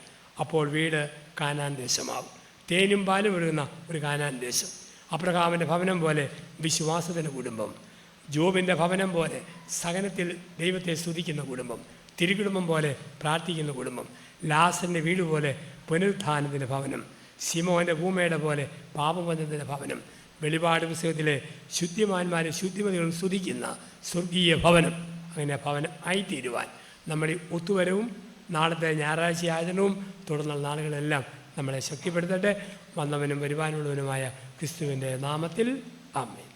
S1: അപ്പോൾ വീട് കാനാൻ ദേശമാവും. തേനും പാലും ഒഴുകുന്ന ഒരു കാനാൻ ദേശം. അബ്രഹാമിൻ്റെ ഭവനം പോലെ വിശ്വാസത്തിൻ്റെ കുടുംബം, ജോബിൻ്റെ ഭവനം പോലെ സഹനത്തിൽ ദൈവത്തെ സ്തുതിക്കുന്ന കുടുംബം, തിരുകുടുംബം പോലെ പ്രാർത്ഥിക്കുന്ന കുടുംബം, ലാസറിൻ്റെ വീട് പോലെ പുനരുത്ഥാനത്തിൻ്റെ ഭവനം, ശിമോൻ്റെ ഭൂമയുടെ പോലെ പാപബന്ധത്തിൻ്റെ ഭവനം, വെളിപാട് പുസ്തകത്തിലെ ശുദ്ധിമാന്മാരെ ശുദ്ധിമതികളും സ്തുതിക്കുന്ന സ്വർഗീയ ഭവനം. അങ്ങനെ ഭവനം ആയിത്തീരുവാൻ നമ്മുടെ ഒത്തുവരവും നാളത്തെ ഞായറാഴ്ച ആചരണവും തുടർന്നുള്ള നാളുകളെല്ലാം നമ്മളെ ശക്തിപ്പെടുത്തട്ടെ. വന്നവനും വരുവാനുള്ളവനുമായ ക്രിസ്തുവിൻ്റെ നാമത്തിൽ ആമേൻ.